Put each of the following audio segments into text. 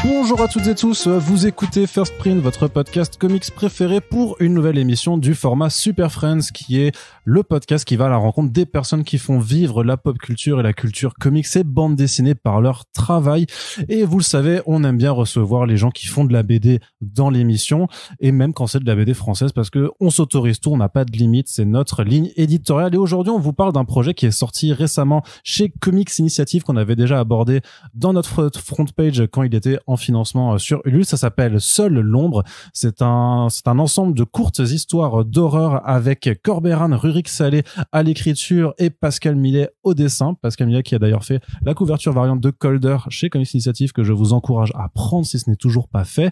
Bonjour à toutes et tous, vous écoutez First Print, votre podcast comics préféré pour une nouvelle émission du format Super Friends, qui est le podcast qui va à la rencontre des personnes qui font vivre la pop culture et la culture comics et bande dessinée par leur travail. Et vous le savez, on aime bien recevoir les gens qui font de la BD dans l'émission, et même quand c'est de la BD française, parce que on s'autorise tout, on n'a pas de limite, c'est notre ligne éditoriale. Et aujourd'hui, on vous parle d'un projet qui est sorti récemment chez Comics Initiative, qu'on avait déjà abordé dans notre front page quand il était en financement sur Ulule. Ça s'appelle Seul l'ombre. C'est un ensemble de courtes histoires d'horreur avec Corberan, Rurik Salé à l'écriture et Pascal Millet au dessin. Pascal Millet qui a d'ailleurs fait la couverture variante de Colder chez Comics Initiative, que je vous encourage à prendre si ce n'est toujours pas fait.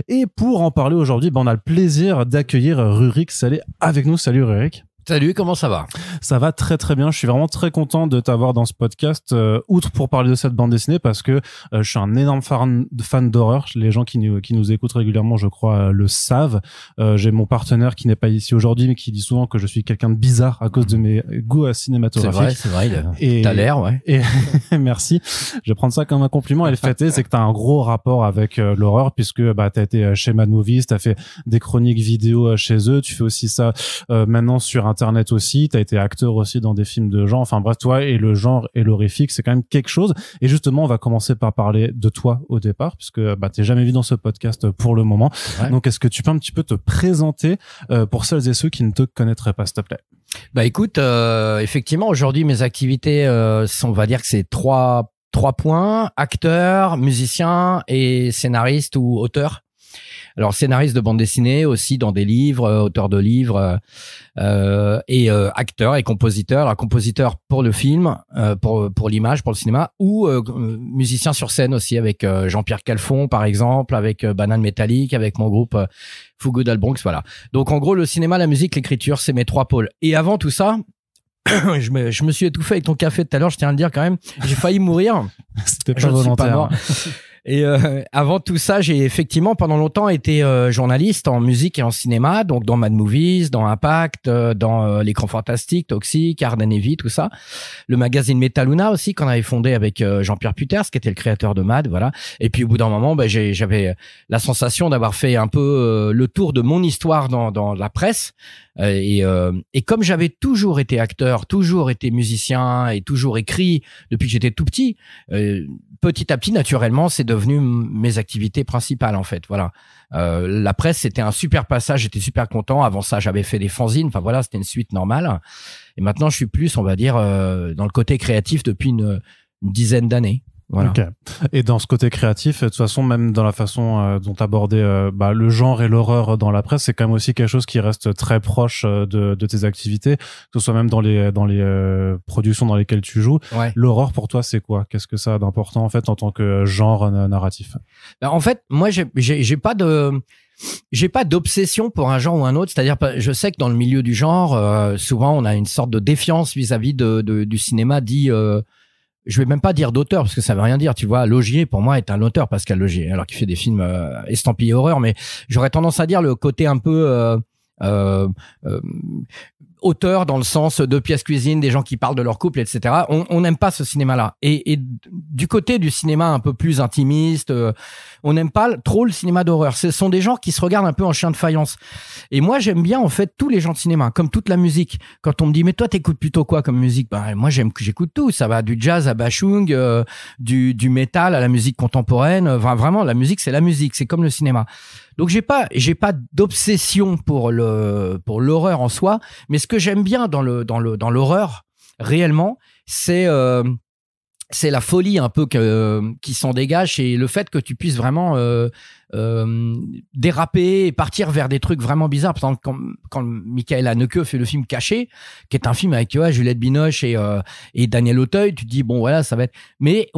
Et pour en parler aujourd'hui, on a le plaisir d'accueillir Rurik Salé avec nous. Salut Rurik. Salut, comment ça va? Ça va très très bien. Je suis vraiment très content de t'avoir dans ce podcast, outre pour parler de cette bande dessinée, parce que je suis un énorme fan d'horreur. Les gens qui nous écoutent régulièrement, je crois, le savent. J'ai mon partenaire qui n'est pas ici aujourd'hui, mais qui dit souvent que je suis quelqu'un de bizarre à cause de mes goûts cinématographiques. C'est vrai. T'as l'air, ouais. Et merci. Je vais prendre ça comme un compliment. Et le fait est, c'est que t'as un gros rapport avec l'horreur, puisque t'as été chez Mad Movies, t'as fait des chroniques vidéo chez eux. Tu fais aussi ça maintenant sur Internet aussi, t'as été acteur aussi dans des films de genre, enfin bref, toi et le genre et l'horrifique, c'est quand même quelque chose. Et justement, on va commencer par parler de toi au départ, puisque t'es jamais vu dans ce podcast pour le moment. Ouais. Donc est-ce que tu peux un petit peu te présenter pour celles et ceux qui ne te connaîtraient pas, s'il te plaît? Écoute, effectivement, aujourd'hui mes activités sont, on va dire que c'est trois points: acteur, musicien et scénariste ou auteur. Alors scénariste de bande dessinée aussi dans des livres, auteur de livres et acteur et compositeur. Alors compositeur pour le film, pour l'image, pour le cinéma, ou musicien sur scène aussi avec Jean-Pierre Calfon par exemple, avec Banane Métallique, avec mon groupe Fugo Dal Bronx, voilà. Donc en gros le cinéma, la musique, l'écriture, c'est mes trois pôles. Et avant tout ça, je me suis étouffé avec ton café tout à l'heure, je tiens à le dire quand même, j'ai failli mourir. C'était pas volontaire. Et avant tout ça, j'ai effectivement pendant longtemps été journaliste en musique et en cinéma, donc dans Mad Movies, dans Impact, dans L'écran fantastique, Toxic, Arden Heavy, tout ça. Le magazine Metaluna aussi qu'on avait fondé avec Jean-Pierre Puters, qui était le créateur de Mad, voilà. Et puis au bout d'un moment, j'avais la sensation d'avoir fait un peu le tour de mon histoire dans la presse. Et comme j'avais toujours été acteur, toujours été musicien et toujours écrit depuis que j'étais tout petit, petit à petit, naturellement, c'est devenu mes activités principales, en fait. Voilà. La presse, c'était un super passage. J'étais super content. Avant ça, j'avais fait des fanzines. Enfin, voilà, c'était une suite normale. Et maintenant, je suis plus, on va dire, dans le côté créatif depuis une dizaine d'années. Voilà. Okay. Et dans ce côté créatif, de toute façon, même dans la façon dont t'abordais le genre et l'horreur dans la presse, c'est quand même aussi quelque chose qui reste très proche de tes activités, que ce soit même dans les productions dans lesquelles tu joues. Ouais. L'horreur pour toi, c'est quoi? Qu'est-ce que ça a d'important en fait en tant que genre narratif? En fait, moi, j'ai pas d'obsession pour un genre ou un autre. C'est-à-dire, je sais que dans le milieu du genre, souvent, on a une sorte de défiance vis-à-vis du cinéma dit. Je vais même pas dire d'auteur parce que ça veut rien dire, tu vois. Laugier pour moi est un auteur, Pascal Laugier, alors qu'il fait des films estampillés horreur, mais j'aurais tendance à dire le côté un peu auteur dans le sens de pièces cuisine, des gens qui parlent de leur couple, etc. On n'aime pas ce cinéma-là. Et du côté du cinéma un peu plus intimiste, on n'aime pas trop le cinéma d'horreur. Ce sont des genres qui se regardent un peu en chien de faïence. Et moi, j'aime bien en fait tous les genres de cinéma, comme toute la musique. Quand on me dit mais toi t'écoutes plutôt quoi comme musique? Moi j'écoute tout. Ça va du jazz à bashung, du métal à la musique contemporaine. Enfin, vraiment, la musique c'est la musique. C'est comme le cinéma. Donc j'ai pas d'obsession pour l'horreur en soi, mais ce que j'aime bien dans l'horreur réellement, c'est la folie un peu qui s'en dégage, et le fait que tu puisses vraiment déraper et partir vers des trucs vraiment bizarres. Par exemple, quand Michael Haneke fait le film Caché, qui est un film avec Juliette Binoche et Daniel Auteuil, tu te dis bon voilà, ça va être, mais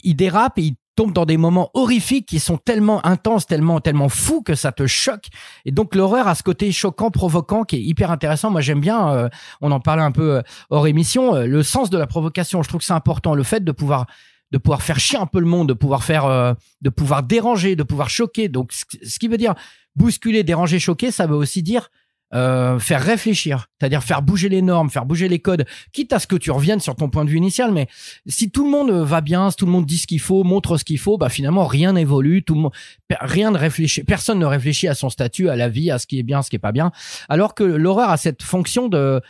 il dérape et il tombe dans des moments horrifiques qui sont tellement intenses, tellement fous que ça te choque. Et donc l'horreur a ce côté choquant, provoquant, qui est hyper intéressant. Moi j'aime bien, on en parlait un peu hors émission, le sens de la provocation. Je trouve que c'est important, le fait de pouvoir faire chier un peu le monde, de pouvoir déranger, de pouvoir choquer. Donc ce qui veut dire bousculer, déranger, choquer, ça veut aussi dire faire réfléchir, c'est-à-dire faire bouger les normes, faire bouger les codes, quitte à ce que tu reviennes sur ton point de vue initial. Mais si tout le monde va bien, si tout le monde dit ce qu'il faut, montre ce qu'il faut, bah finalement rien n'évolue, rien ne réfléchit, personne ne réfléchit à son statut, à la vie, à ce qui est bien, ce qui est pas bien. Alors que l'horreur a cette fonction de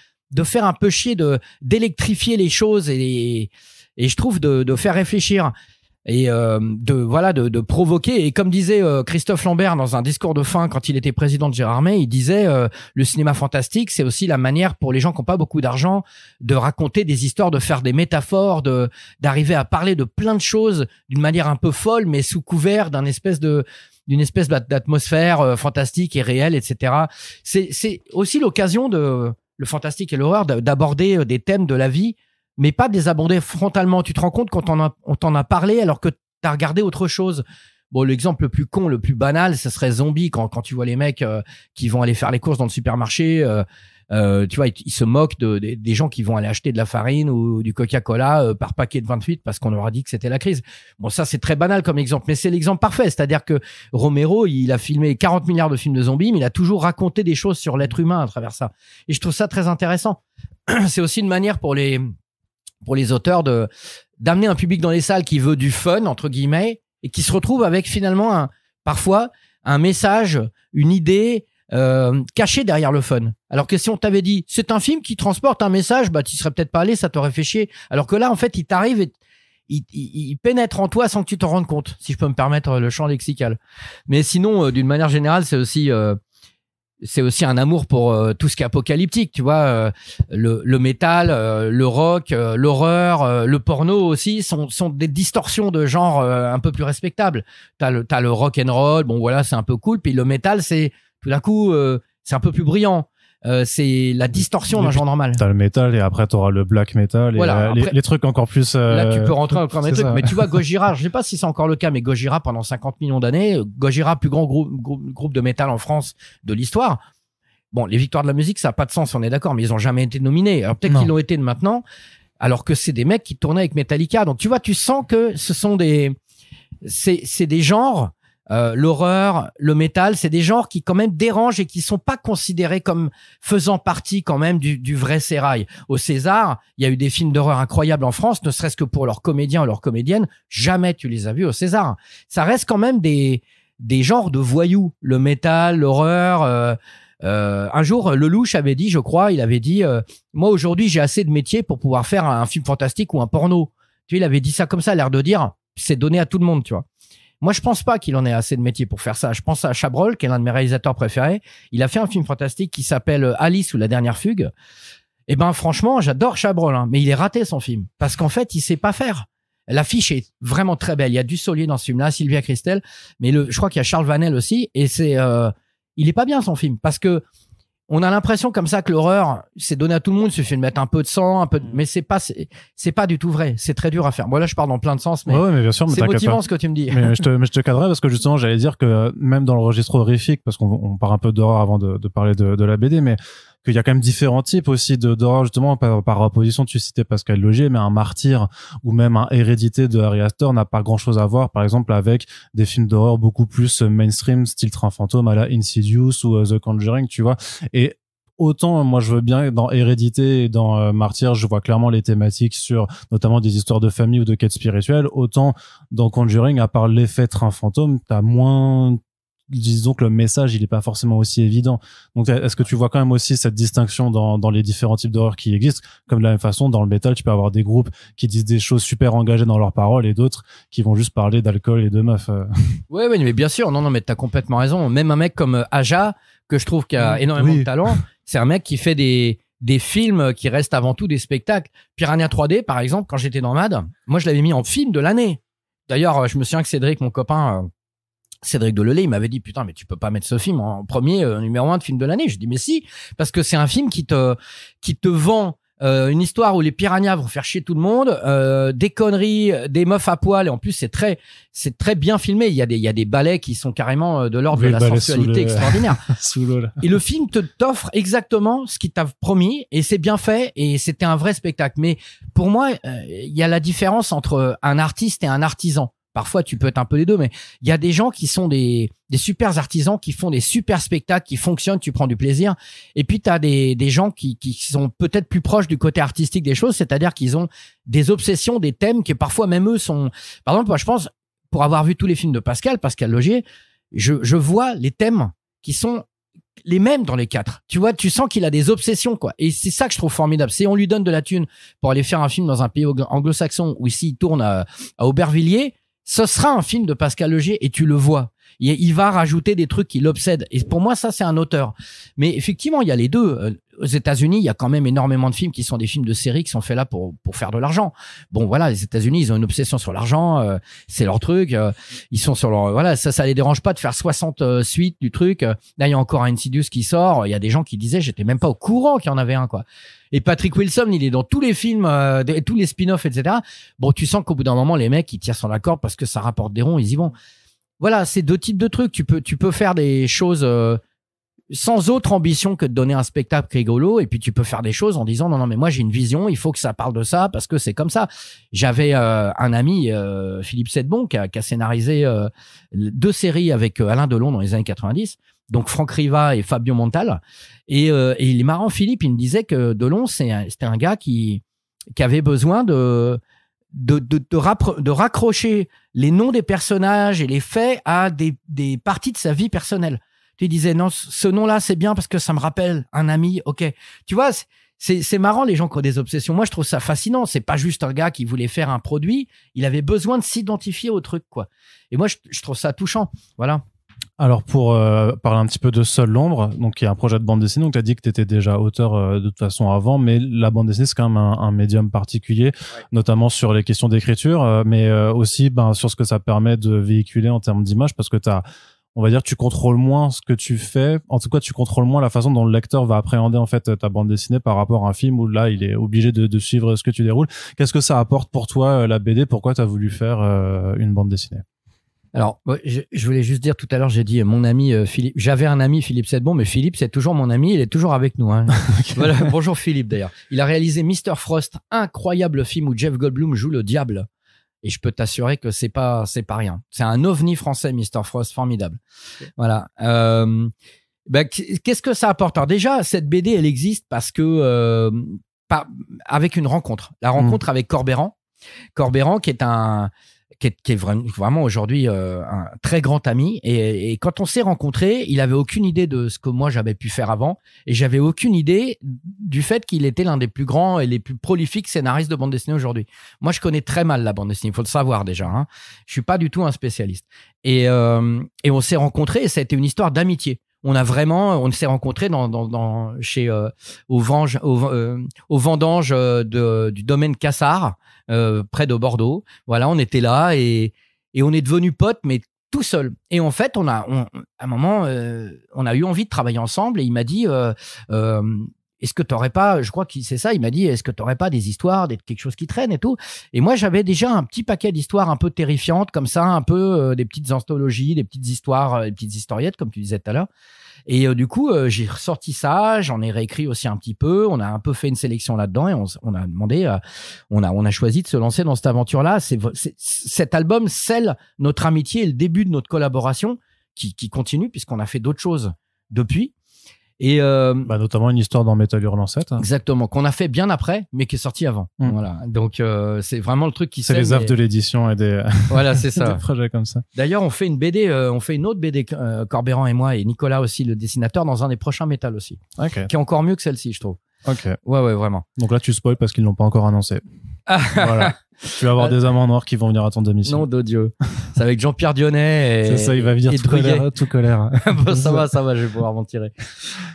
faire un peu chier, d'électrifier les choses et je trouve de faire réfléchir. Et de provoquer. Et comme disait Christophe Lambert dans un discours de fin quand il était président de Gérard May, il disait le cinéma fantastique, c'est aussi la manière pour les gens qui n'ont pas beaucoup d'argent de raconter des histoires, de faire des métaphores, d'arriver à parler de plein de choses d'une manière un peu folle, mais sous couvert d'une espèce d'atmosphère fantastique et réelle, etc. C'est aussi l'occasion le fantastique et l'horreur d'aborder des thèmes de la vie, mais pas de les aborder frontalement. Tu te rends compte quand on t'en a parlé alors que t'as regardé autre chose. Bon, l'exemple le plus con, le plus banal, ce serait Zombie, quand tu vois les mecs qui vont aller faire les courses dans le supermarché, tu vois, ils se moquent des gens qui vont aller acheter de la farine ou du Coca-Cola par paquet de 28 parce qu'on leur a dit que c'était la crise. Bon, ça, c'est très banal comme exemple, mais c'est l'exemple parfait. C'est-à-dire que Romero, il a filmé 40 milliards de films de zombies, mais il a toujours raconté des choses sur l'être humain à travers ça. Et je trouve ça très intéressant. C'est aussi une manière pour les auteurs d'amener un public dans les salles qui veut du fun, entre guillemets, et qui se retrouve avec finalement parfois un message, une idée cachée derrière le fun. Alors que si on t'avait dit c'est un film qui transporte un message, bah tu serais peut-être pas allé, ça t'aurait fait chier. Alors que là, en fait, il t'arrive et il pénètre en toi sans que tu t'en rendes compte, si je peux me permettre le champ lexical. Mais sinon, d'une manière générale, c'est aussi un amour pour tout ce qui est apocalyptique, tu vois, le métal, le rock, l'horreur, le porno aussi sont des distorsions de genre un peu plus respectables. T'as le rock and roll, bon voilà, c'est un peu cool, puis le métal, c'est tout d'un coup c'est un peu plus brillant. C'est la distorsion d'un genre normal. T'as le métal et après t'auras le black metal et voilà, après, les trucs encore plus. Là, tu peux rentrer encore dans des trucs. Mais tu vois, Gojira, je sais pas si c'est encore le cas, mais Gojira, pendant 50 millions d'années, Gojira, plus grand groupe de métal en France de l'histoire. Bon, les victoires de la musique, ça a pas de sens, on est d'accord, mais ils ont jamais été nominés. Alors peut-être qu'ils l'ont été maintenant, alors que c'est des mecs qui tournaient avec Metallica. Donc tu vois, tu sens que ce sont c'est des genres. L'horreur, le métal, c'est des genres qui quand même dérangent et qui sont pas considérés comme faisant partie quand même du vrai sérail. Au César, il y a eu des films d'horreur incroyables en France, ne serait-ce que pour leurs comédiens ou leurs comédiennes. Jamais tu les as vus au César. Ça reste quand même des genres de voyous. Le métal, l'horreur. Un jour, Lelouch avait dit, je crois, il avait dit, moi aujourd'hui j'ai assez de métiers pour pouvoir faire un film fantastique ou un porno. Tu vois, il avait dit ça comme ça, l'air de dire, c'est donné à tout le monde, tu vois. Moi, je pense pas qu'il en ait assez de métiers pour faire ça. Je pense à Chabrol, qui est l'un de mes réalisateurs préférés. Il a fait un film fantastique qui s'appelle Alice ou la dernière fugue. Et ben, franchement, j'adore Chabrol, hein, mais il est raté son film. Parce qu'en fait, il sait pas faire. L'affiche est vraiment très belle. Il y a Dussolier dans ce film-là, Sylvia Christel. Mais je crois qu'il y a Charles Vanel aussi. Et il est pas bien son film. Parce que on a l'impression comme ça que l'horreur, c'est donné à tout le monde. Il suffit de mettre un peu de sang, mais c'est pas du tout vrai. C'est très dur à faire. Bon, là, je parle dans plein de sens, mais, ouais, mais bien sûr, mais c'est motivant ce que tu me dis. Mais je te cadrais parce que justement, j'allais dire que même dans le registre horrifique, parce qu'on parle un peu d'horreur avant de parler de la BD, mais qu'il y a quand même différents types aussi d'horreur, justement, par opposition, tu citais Pascal Logier, mais un Martyr ou même un Hérédité de Ari Aster n'a pas grand chose à voir, par exemple, avec des films d'horreur beaucoup plus mainstream, style Train Fantôme à la Insidious ou The Conjuring, tu vois. Et autant, moi, je veux bien, dans Hérédité et dans Martyr, je vois clairement les thématiques sur notamment des histoires de famille ou de quêtes spirituelles. Autant dans Conjuring, à part l'effet Train Fantôme, t'as moins, disons que le message, il est pas forcément aussi évident. Donc, est-ce que tu vois quand même aussi cette distinction dans les différents types d'horreur qui existent? Comme de la même façon, dans le métal, tu peux avoir des groupes qui disent des choses super engagées dans leurs paroles et d'autres qui vont juste parler d'alcool et de meufs. Ouais, mais bien sûr. Non, mais t'as complètement raison. Même un mec comme Aja, que je trouve qu'il a énormément de talent, c'est un mec qui fait des films qui restent avant tout des spectacles. Piranha 3D, par exemple, quand j'étais dans MAD, moi, je l'avais mis en film de l'année. D'ailleurs, je me souviens que Cédric, mon copain, Cédric Delelay, il m'avait dit, putain, mais tu peux pas mettre ce film en premier numéro 1 de film de l'année. Je dis, mais si, parce que c'est un film qui te vend une histoire où les piranhas vont faire chier tout le monde, des conneries, des meufs à poil, et en plus c'est très bien filmé. Il y a des ballets qui sont carrément de l'ordre de la sensualité extraordinaire. Sous l'eau, là. Et le film t'offre exactement ce qu'il t'a promis, et c'est bien fait, et c'était un vrai spectacle. Mais pour moi, il y a la différence entre un artiste et un artisan. parfois tu peux être un peu les deux, mais il y a des gens qui sont des super artisans, qui font des super spectacles, qui fonctionnent, tu prends du plaisir. Et puis tu as des gens qui sont peut-être plus proches du côté artistique des choses, c'est-à-dire qu'ils ont des obsessions, des thèmes qui parfois même eux sont... Par exemple, moi je pense, pour avoir vu tous les films de Pascal Logier, je vois les thèmes qui sont les mêmes dans les 4. Tu vois, tu sens qu'il a des obsessions, quoi. Et c'est ça que je trouve formidable. Si on lui donne de la thune pour aller faire un film dans un pays anglo-saxon où ici il tourne à Aubervilliers, ce sera un film de Pascal Logier et tu le vois. Il va rajouter des trucs qui l'obsèdent. Et pour moi, ça, c'est un auteur. Mais effectivement, il y a les deux. Aux États-Unis, il y a quand même énormément de films qui sont des films de série qui sont faits là pour faire de l'argent. Bon, voilà, les États-Unis, ils ont une obsession sur l'argent. C'est leur truc. Ils sont sur leur, voilà, ça les dérange pas de faire 60 suites du truc. Là, il y a encore Insidious qui sort. Il y a des gens qui disaient, j'étais même pas au courant qu'il y en avait un, quoi. Et Patrick Wilson, il est dans tous les films, tous les spin-offs, etc. Bon, tu sens qu'au bout d'un moment, les mecs, ils tirent sur la corde parce que ça rapporte des ronds, ils y vont. Voilà, c'est deux types de trucs. Tu peux faire des choses sans autre ambition que de donner un spectacle rigolo, et puis tu peux faire des choses en disant non, mais moi j'ai une vision, il faut que ça parle de ça parce que c'est comme ça. J'avais un ami, Philippe Sedbon, qui a scénarisé 2 séries avec Alain Delon dans les années 90, donc Franck Riva et Fabio Montal. Et il est marrant, Philippe, il me disait que Delon, c'était un gars qui avait besoin de raccrocher les noms des personnages et les faits à des parties de sa vie personnelle. Tu disais, non, ce nom-là, c'est bien parce que ça me rappelle un ami. OK. Tu vois, c'est marrant, les gens qui ont des obsessions. Moi, je trouve ça fascinant. C'est pas juste un gars qui voulait faire un produit. Il avait besoin de s'identifier au truc, quoi. Et moi, je trouve ça touchant. Voilà. Alors, pour parler un petit peu de Seul l'ombre, donc il y a un projet de bande dessinée. Donc, tu as dit que tu étais déjà auteur de toute façon avant, mais la bande dessinée, c'est quand même un médium particulier, notamment sur les questions d'écriture, mais aussi sur ce que ça permet de véhiculer en termes d'image, parce que on va dire, tu contrôles moins ce que tu fais. En tout cas, tu contrôles moins la façon dont le lecteur va appréhender en fait ta bande dessinée par rapport à un film où là, il est obligé de suivre ce que tu déroules. Qu'est-ce que ça apporte pour toi, la BD? Pourquoi tu as voulu faire une bande dessinée? Alors, je voulais juste dire tout à l'heure, j'ai dit mon ami Philippe. J'avais un ami, Philippe Sedbon, mais Philippe, c'est toujours mon ami. Il est toujours avec nous. Hein. Okay. Voilà, bonjour Philippe d'ailleurs. Il a réalisé Mr. Frost, incroyable film où Jeff Goldblum joue le diable. Et je peux t'assurer que c'est pas rien. C'est un ovni français, Mr. Frost, formidable. Okay. Voilà. Qu'est-ce que ça apporte? Alors déjà, cette BD, elle existe parce que avec une rencontre. La rencontre avec Corbeyran. Corbeyran, qui est vraiment aujourd'hui un très grand ami. Et quand on s'est rencontrés, il avait aucune idée de ce que moi j'avais pu faire avant. Et j'avais aucune idée du fait qu'il était l'un des plus grands et les plus prolifiques scénaristes de bande dessinée aujourd'hui. Moi, je connais très mal la bande dessinée. Il faut le savoir déjà. Hein. Je suis pas du tout un spécialiste. Et on s'est rencontrés et ça a été une histoire d'amitié. On s'est rencontrés chez au vendange du domaine Cassard, près de Bordeaux. Voilà, on était là et on est devenus potes, mais tout seul. Et en fait, à un moment, on a eu envie de travailler ensemble et il m'a dit, est-ce que t'aurais pas, je crois que c'est ça, il m'a dit, est-ce que t'aurais pas des histoires, quelque chose qui traîne et tout. Et moi, j'avais déjà un petit paquet d'histoires un peu terrifiantes, comme ça, un peu des petites anthologies, des petites histoires, des petites historiettes, comme tu disais tout à l'heure. Et du coup, j'ai ressorti ça, j'en ai réécrit aussi un petit peu, on a un peu fait une sélection là-dedans et on a demandé, on a choisi de se lancer dans cette aventure-là. Cet album scelle notre amitié et le début de notre collaboration qui continue puisqu'on a fait d'autres choses depuis. Et notamment une histoire dans Metal Hurlant 7. Exactement, qu'on a fait bien après, mais qui est sorti avant. Voilà. Donc c'est vraiment le truc qui. C'est les œuvres de l'édition et des. Voilà, c'est ça. Des projets comme ça. D'ailleurs, on fait une BD, on fait une autre BD, Corbeyran et moi et Nicolas aussi, le dessinateur, dans un des prochains Metal aussi, qui est encore mieux que celle-ci, je trouve. Ok. Ouais, vraiment. Donc là, tu spoil parce qu'ils l'ont pas encore annoncé. Voilà. Tu vas avoir des amants noirs qui vont venir à ton démission. Non, d'odieux. C'est avec Jean-Pierre Dionnet. C'est ça, il va venir tout colère. Bon, ça va, je vais pouvoir m'en tirer.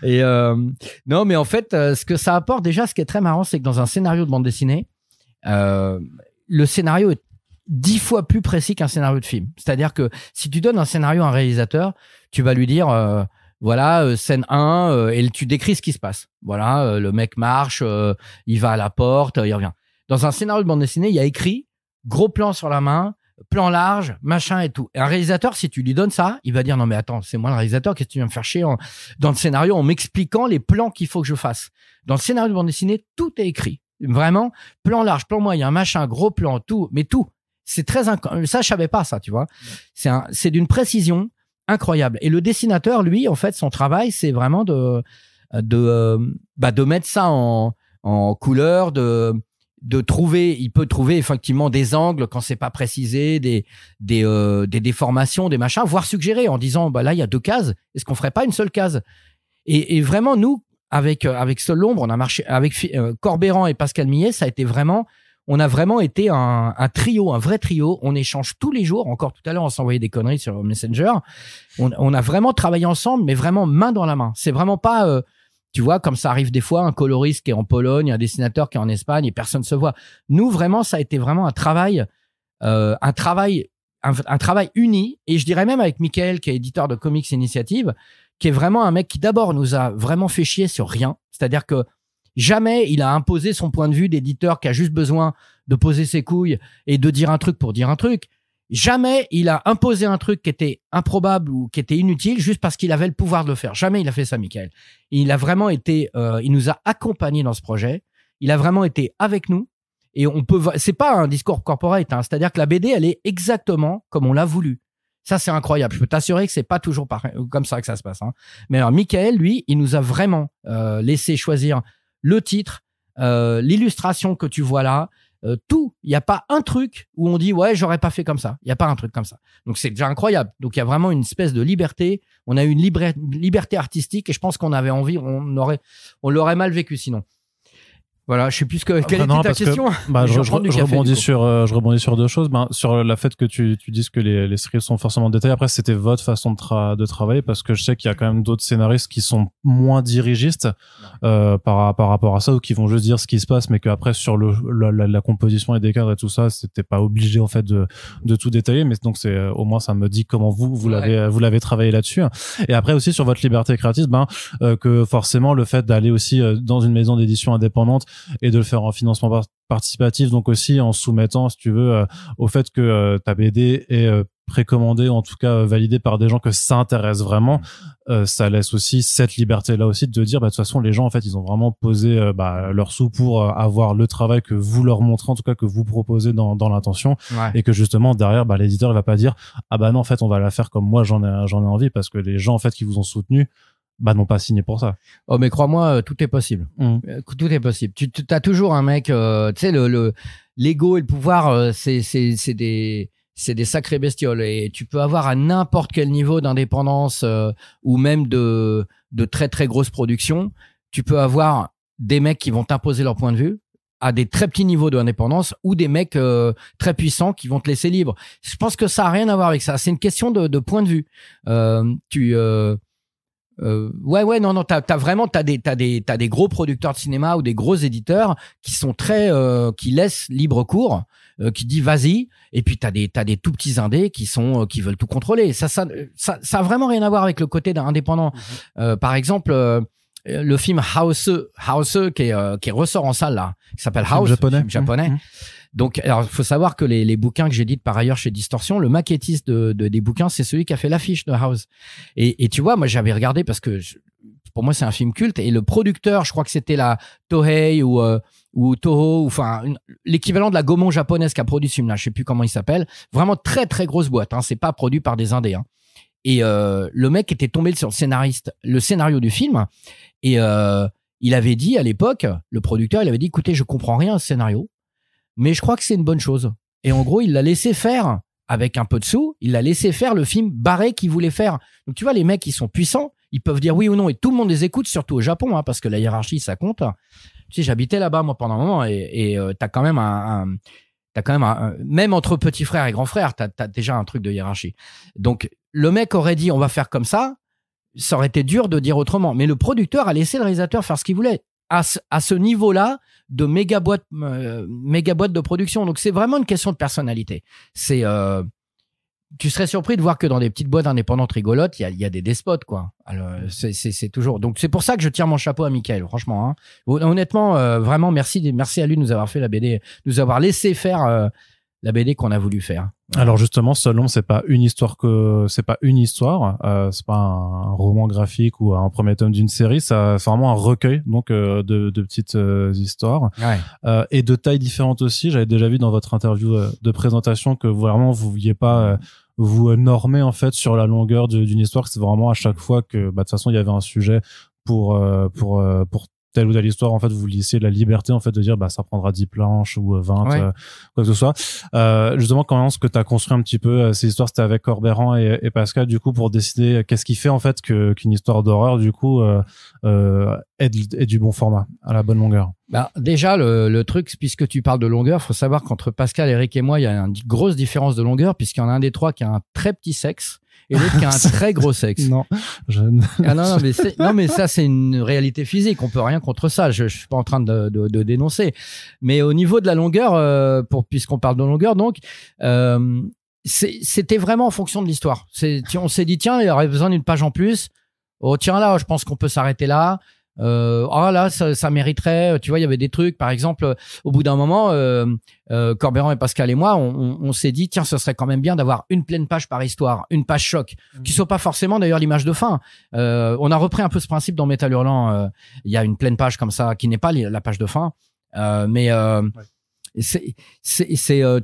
Et non, mais en fait, ce que ça apporte déjà, ce qui est très marrant, c'est que dans un scénario de bande dessinée, le scénario est 10 fois plus précis qu'un scénario de film. C'est-à-dire que si tu donnes un scénario à un réalisateur, tu vas lui dire voilà, scène 1, et tu décris ce qui se passe. Voilà, le mec marche, il va à la porte, il revient. Dans un scénario de bande dessinée, il y a écrit gros plan sur la main, plan large, machin et tout. Et un réalisateur, si tu lui donnes ça, il va dire non mais attends, c'est moi le réalisateur, qu'est-ce que tu viens me faire chier dans le scénario en m'expliquant les plans qu'il faut que je fasse. Dans le scénario de bande dessinée, tout est écrit. Vraiment, plan large, plan moyen, machin, gros plan, tout, mais tout. C'est ça, je savais pas ça, tu vois. C'est d'une précision incroyable. Et le dessinateur, lui, en fait, son travail, c'est vraiment de mettre ça en couleur, de trouver, il peut trouver effectivement des angles quand c'est pas précisé, des déformations, des machins, voire suggérer en disant, bah là, il y a 2 cases. Est-ce qu'on ferait pas une seule case? Et vraiment, nous, avec Seul l'ombre, on a marché avec Corbéran et Pascal Millet, on a vraiment été un trio, un vrai trio. On échange tous les jours. Encore tout à l'heure, on s'envoyait des conneries sur Messenger. On a vraiment travaillé ensemble, mais vraiment main dans la main. C'est vraiment pas, tu vois, comme ça arrive des fois, un coloriste qui est en Pologne, un dessinateur qui est en Espagne et personne se voit. Nous, vraiment, ça a été vraiment un travail uni. Et je dirais même avec Michael, qui est éditeur de Comics Initiative, qui est vraiment un mec qui d'abord nous a vraiment fait chier sur rien. C'est-à-dire que jamais il a imposé son point de vue d'éditeur qui a juste besoin de poser ses couilles et de dire un truc pour dire un truc. Jamais il a imposé un truc qui était improbable ou qui était inutile juste parce qu'il avait le pouvoir de le faire. Jamais il a fait ça, Michael. Il a vraiment été, il nous a accompagnés dans ce projet. Il a vraiment été avec nous. Et c'est pas un discours corporate, hein. C'est-à-dire que la BD, elle est exactement comme on l'a voulu. Ça, c'est incroyable. Je peux t'assurer que c'est pas toujours comme ça que ça se passe, hein. Mais alors, Michael, lui, il nous a vraiment laissé choisir le titre, l'illustration que tu vois là, tout. Il n'y a pas un truc où on dit ouais, j'aurais pas fait comme ça. Il n'y a pas un truc comme ça. Donc c'est déjà incroyable. Donc il y a vraiment une espèce de liberté. On a une liberté artistique et je pense qu'on avait envie, on l'aurait mal vécu sinon. Voilà, je sais plus quelle était ta question. Je rebondis sur 2 choses. Sur le fait que tu dises que les scripts sont forcément détaillés. Après, c'était votre façon de travailler parce que je sais qu'il y a quand même d'autres scénaristes qui sont moins dirigistes par rapport à ça ou qui vont juste dire ce qui se passe, mais qu'après sur la composition et des cadres et tout ça, c'était pas obligé en fait de tout détailler. Mais donc c'est au moins ça me dit comment vous l'avez travaillé là-dessus. Et après aussi sur votre liberté créative, que forcément le fait d'aller aussi dans une maison d'édition indépendante et de le faire en financement participatif, donc aussi en soumettant, si tu veux, au fait que ta BD est précommandée, en tout cas validée par des gens que ça intéresse vraiment, ça laisse aussi cette liberté-là aussi de dire, de toute façon, les gens, en fait, ils ont vraiment posé leurs sous pour avoir le travail que vous leur montrez, en tout cas que vous proposez dans l'intention, et que justement, derrière, l'éditeur, il va pas dire, ah non, en fait, on va la faire comme moi, j'en ai envie, parce que les gens, en fait, qui vous ont soutenu, n'ont pas signé pour ça. Oh, mais crois-moi, tout est possible. Tout est possible. Tu as toujours un mec, tu sais, l'ego et le pouvoir, c'est des sacrées bestioles. Et tu peux avoir à n'importe quel niveau d'indépendance ou même de très, très grosses productions, tu peux avoir des mecs qui vont t'imposer leur point de vue à des très petits niveaux d'indépendance ou des mecs très puissants qui vont te laisser libre. Je pense que ça n'a rien à voir avec ça. C'est une question de point de vue. Non, t'as des gros producteurs de cinéma ou des gros éditeurs qui sont qui laissent libre cours, qui dit vas-y, et puis t'as des tout petits indés qui veulent tout contrôler. Ça a vraiment rien à voir avec le côté d'indépendant. Par exemple, le film House qui ressort en salle là, qui s'appelle House, japonais. Donc, alors, faut savoir que les bouquins que j'édite par ailleurs chez Distorsion, le maquettiste des bouquins, c'est celui qui a fait l'affiche de House. Et tu vois, moi, j'avais regardé parce que pour moi, c'est un film culte. Et le producteur, je crois que c'était la Toei ou Toho, enfin, l'équivalent de la Gaumont japonaise qui a produit ce film-là. Je sais plus comment il s'appelle. Vraiment très, très grosse boîte, hein. C'est pas produit par des Indés, hein. Et, le mec était tombé sur le scénario du film. Et, il avait dit à l'époque, le producteur, il avait dit, écoutez, je comprends rien à ce scénario, mais je crois que c'est une bonne chose. Et en gros, il l'a laissé faire avec un peu de sous. Il l'a laissé faire le film barré qu'il voulait faire. Donc, tu vois, les mecs, ils sont puissants. Ils peuvent dire oui ou non. Et tout le monde les écoute, surtout au Japon, hein, parce que la hiérarchie, ça compte. Tu sais, j'habitais là-bas, moi, pendant un moment. Et t'as quand même même entre petits frères et grands frères, t'as déjà un truc de hiérarchie. Donc, le mec aurait dit, on va faire comme ça. Ça aurait été dur de dire autrement. Mais le producteur a laissé le réalisateur faire ce qu'il voulait. À ce niveau-là de méga boîte de production. Donc, c'est vraiment une question de personnalité. Tu serais surpris de voir que dans des petites boîtes indépendantes rigolotes, il y a des despotes, quoi. Alors, c'est toujours. Donc, c'est pour ça que je tire mon chapeau à Michael, franchement, hein. Honnêtement, vraiment, merci à lui de nous avoir fait la BD, nous avoir laissé faire la BD qu'on a voulu faire. Alors justement, Seul l'ombre, c'est pas une histoire, c'est pas un roman graphique ou un premier tome d'une série, c'est vraiment un recueil donc de petites histoires et de tailles différentes aussi. J'avais déjà vu dans votre interview de présentation que vraiment vous vouliez pas vous normer en fait sur la longueur d'une histoire, que c'est vraiment à chaque fois que de toute façon il y avait un sujet pour telle ou telle histoire, en fait, vous laissiez la liberté, en fait, de dire, ça prendra 10 planches ou 20, quoi que ce soit. Justement, comment est-ce que tu as construit un petit peu ces histoires? C'était avec Corberan et Pascal, du coup, pour décider qu'est-ce qui fait, en fait, qu'une histoire d'horreur, du coup, est du bon format, à la bonne longueur. Déjà, le truc, puisque tu parles de longueur, faut savoir qu'entre Pascal, Eric et moi, il y a une grosse différence de longueur, puisqu'il y en a un des trois qui a un très petit sexe, et l'autre qui a un très gros sexe. Non, mais ça c'est une réalité physique. On peut rien contre ça. Je suis pas en train de dénoncer. Mais au niveau de la longueur, puisqu'on parle de longueur, donc c'était vraiment en fonction de l'histoire. On s'est dit tiens, il y aurait besoin d'une page en plus. Oh tiens là, je pense qu'on peut s'arrêter là. Là ça mériterait, tu vois, il y avait des trucs, par exemple au bout d'un moment Corberan et Pascal et moi on s'est dit tiens, ce serait quand même bien d'avoir une pleine page par histoire, une page choc qui soit pas forcément d'ailleurs l'image de fin. On a repris un peu ce principe dans Métal Hurlant, il y a une pleine page comme ça qui n'est pas la page de fin, tu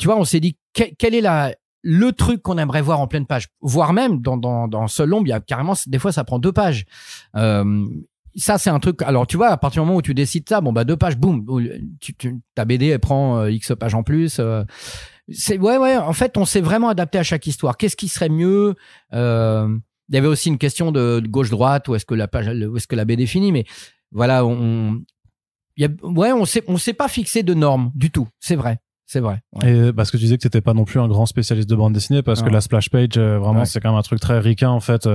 vois, on s'est dit quel est le truc qu'on aimerait voir en pleine page, voire même dans Seul l'ombre, il y a carrément des fois ça prend 2 pages. Ça, c'est un truc. Alors, tu vois, à partir du moment où tu décides ça, 2 pages, boum, ta BD, elle prend X pages en plus. En fait, on s'est vraiment adapté à chaque histoire. Qu'est-ce qui serait mieux? Il y avait aussi une question de gauche-droite, où est-ce que la BD finit, mais voilà, on s'est pas fixé de normes du tout. C'est vrai. Ouais. Et parce que tu disais que t'étais pas non plus un grand spécialiste de bande dessinée, parce que la splash page, vraiment, c'est quand même un truc très ricain, en fait.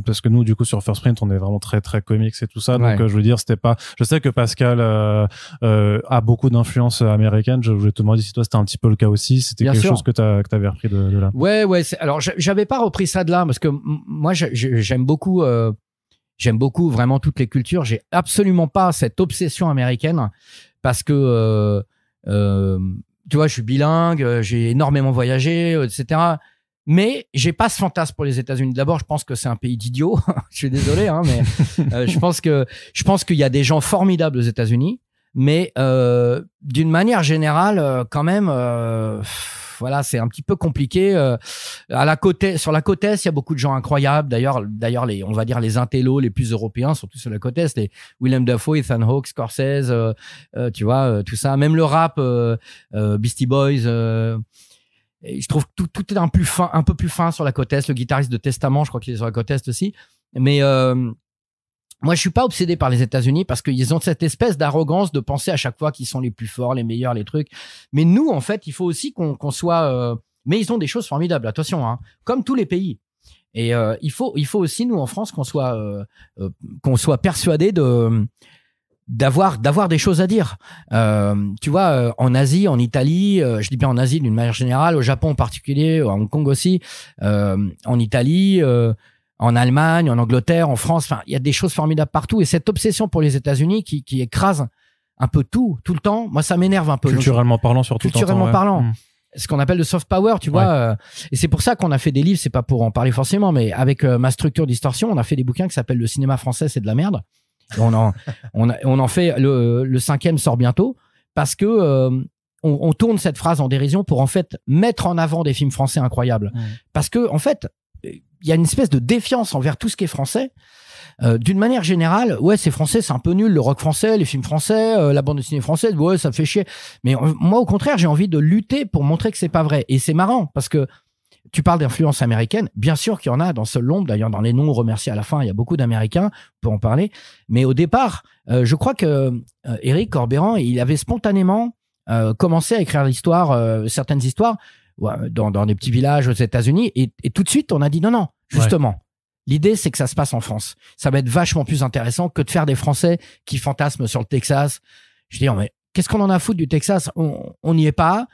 Parce que nous, du coup, sur First Print, on est vraiment très, très comics et tout ça. Donc, je veux dire, c'était pas, je sais que Pascal, a beaucoup d'influence américaine. Je voulais te demander si toi, c'était un petit peu le cas aussi. C'était quelque chose que t'avais repris de là. Ouais. Alors, j'avais pas repris ça de là, parce que moi, j'aime beaucoup vraiment toutes les cultures. J'ai absolument pas cette obsession américaine, parce que, tu vois, je suis bilingue, j'ai énormément voyagé, etc. Mais j'ai pas ce fantasme pour les États-Unis. D'abord, je pense que c'est un pays d'idiots. Je suis désolé, mais je pense qu'il y a des gens formidables aux États-Unis, mais d'une manière générale, quand même, voilà, c'est un petit peu compliqué. Sur la côte est, il y a beaucoup de gens incroyables. D'ailleurs, on va dire les intellos les plus européens, surtout sur la côte est, les Willem Dafoe, Ethan Hawke, Scorsese, tu vois, tout ça. Même le rap, Beastie Boys. Et je trouve que tout est un peu plus fin sur la côte est. Le guitariste de Testament, je crois qu'il est sur la côte est aussi. Mais moi, je suis pas obsédé par les États-Unis, parce qu'ils ont cette espèce d'arrogance de penser à chaque fois qu'ils sont les plus forts, les meilleurs, les trucs. Mais nous, en fait, il faut aussi qu'on soit. Mais ils ont des choses formidables. Attention, comme tous les pays. Et il faut aussi, nous en France, qu'on soit persuadés d'avoir des choses à dire. Tu vois, en Asie, en Italie, je dis bien en Asie d'une manière générale, au Japon en particulier, à Hong Kong aussi, en Italie, en Allemagne, en Angleterre, en France, enfin, il y a des choses formidables partout. Et cette obsession pour les États-Unis qui écrase un peu tout le temps, moi ça m'énerve un peu. Culturellement parlant, surtout. Culturellement parlant. Ce qu'on appelle le soft power, tu vois. Et c'est pour ça qu'on a fait des livres, c'est pas pour en parler forcément, mais avec ma structure Distorsion, on a fait des bouquins qui s'appellent Le cinéma français, c'est de la merde. On en fait, le 5e sort bientôt, parce que on tourne cette phrase en dérision pour en fait mettre en avant des films français incroyables. Parce que en fait, il y a une espèce de défiance envers tout ce qui est français. D'une manière générale, c'est français, c'est un peu nul, le rock français, les films français, la bande dessinée française, ça me fait chier. Mais moi, au contraire, j'ai envie de lutter pour montrer que c'est pas vrai. Et c'est marrant, parce que tu parles d'influence américaine, bien sûr qu'il y en a dans Seul l'ombre. D'ailleurs, dans les noms remerciés à la fin, il y a beaucoup d'Américains, on peut en parler. Mais au départ, je crois que Eric Corberan, il avait spontanément commencé à écrire certaines histoires dans des petits villages aux États-Unis, et tout de suite, on a dit non, justement. L'idée, c'est que ça se passe en France. Ça va être vachement plus intéressant que de faire des Français qui fantasment sur le Texas. Je dis, mais qu'est-ce qu'on en a à foutre du Texas? On n'y est pas.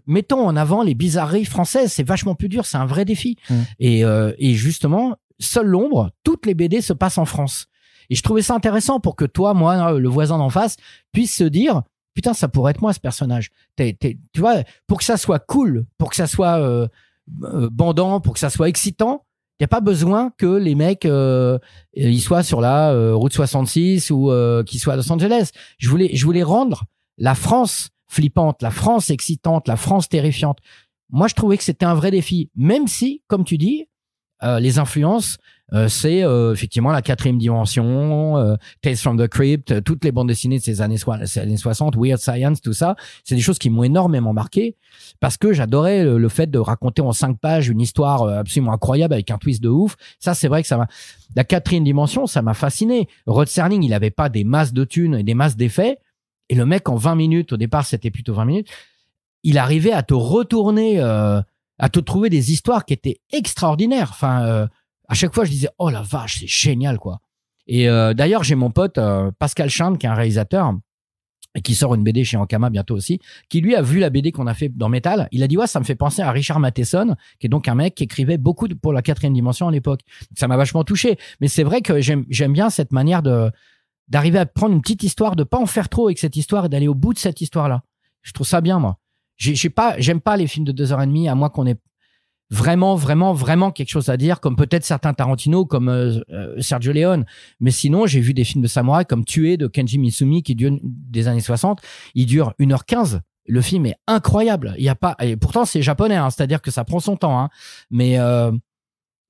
Mettons en avant les bizarreries françaises. C'est vachement plus dur. C'est un vrai défi. Et justement, Seul l'ombre, toutes les BD se passent en France. Et je trouvais ça intéressant pour que toi, moi, le voisin d'en face, puisse se dire, putain, ça pourrait être moi ce personnage. Tu vois, pour que ça soit cool, pour que ça soit bandant, pour que ça soit excitant, il n'y a pas besoin que les mecs ils soient sur la route 66 ou qu'ils soient à Los Angeles. Je voulais rendre la France flippante, la France excitante, la France terrifiante. Moi, je trouvais que c'était un vrai défi, même si, comme tu dis, les influences, c'est effectivement la 4e dimension, Tales from the Crypt, toutes les bandes dessinées de ces années 60, Weird Science, tout ça. C'est des choses qui m'ont énormément marqué parce que j'adorais le fait de raconter en 5 pages une histoire absolument incroyable avec un twist de ouf. Ça, c'est vrai que ça m'a... La 4e dimension, ça m'a fasciné. Rod Serling, il avait pas des masses de thunes et des masses d'effets. Et le mec, en 20 minutes, au départ, c'était plutôt 20 minutes, il arrivait à te retourner, à te trouver des histoires qui étaient extraordinaires. Enfin, à chaque fois, je disais, oh la vache, c'est génial, quoi. Et d'ailleurs, j'ai mon pote Pascal Chinde, qui est un réalisateur et qui sort une BD chez Ankama bientôt aussi, qui lui a vu la BD qu'on a fait dans Metal. Il a dit, ouais, ça me fait penser à Richard Matheson, qui est donc un mec qui écrivait beaucoup pour la 4e dimension à l'époque. Ça m'a vachement touché. Mais c'est vrai que j'aime bien cette manière d'arriver à prendre une petite histoire, de pas en faire trop avec cette histoire et d'aller au bout de cette histoire-là. Je trouve ça bien, moi. J'aime pas les films de 2h30, à moins qu'on ait vraiment quelque chose à dire, comme peut-être certains Tarantino, comme Sergio Leone. Mais sinon, j'ai vu des films de samouraï comme Tué de Kenji Mitsumi qui dure des années 60. Il dure 1h15. Le film est incroyable. Il y a pas, et pourtant c'est japonais, hein, c'est-à-dire que ça prend son temps, hein. Mais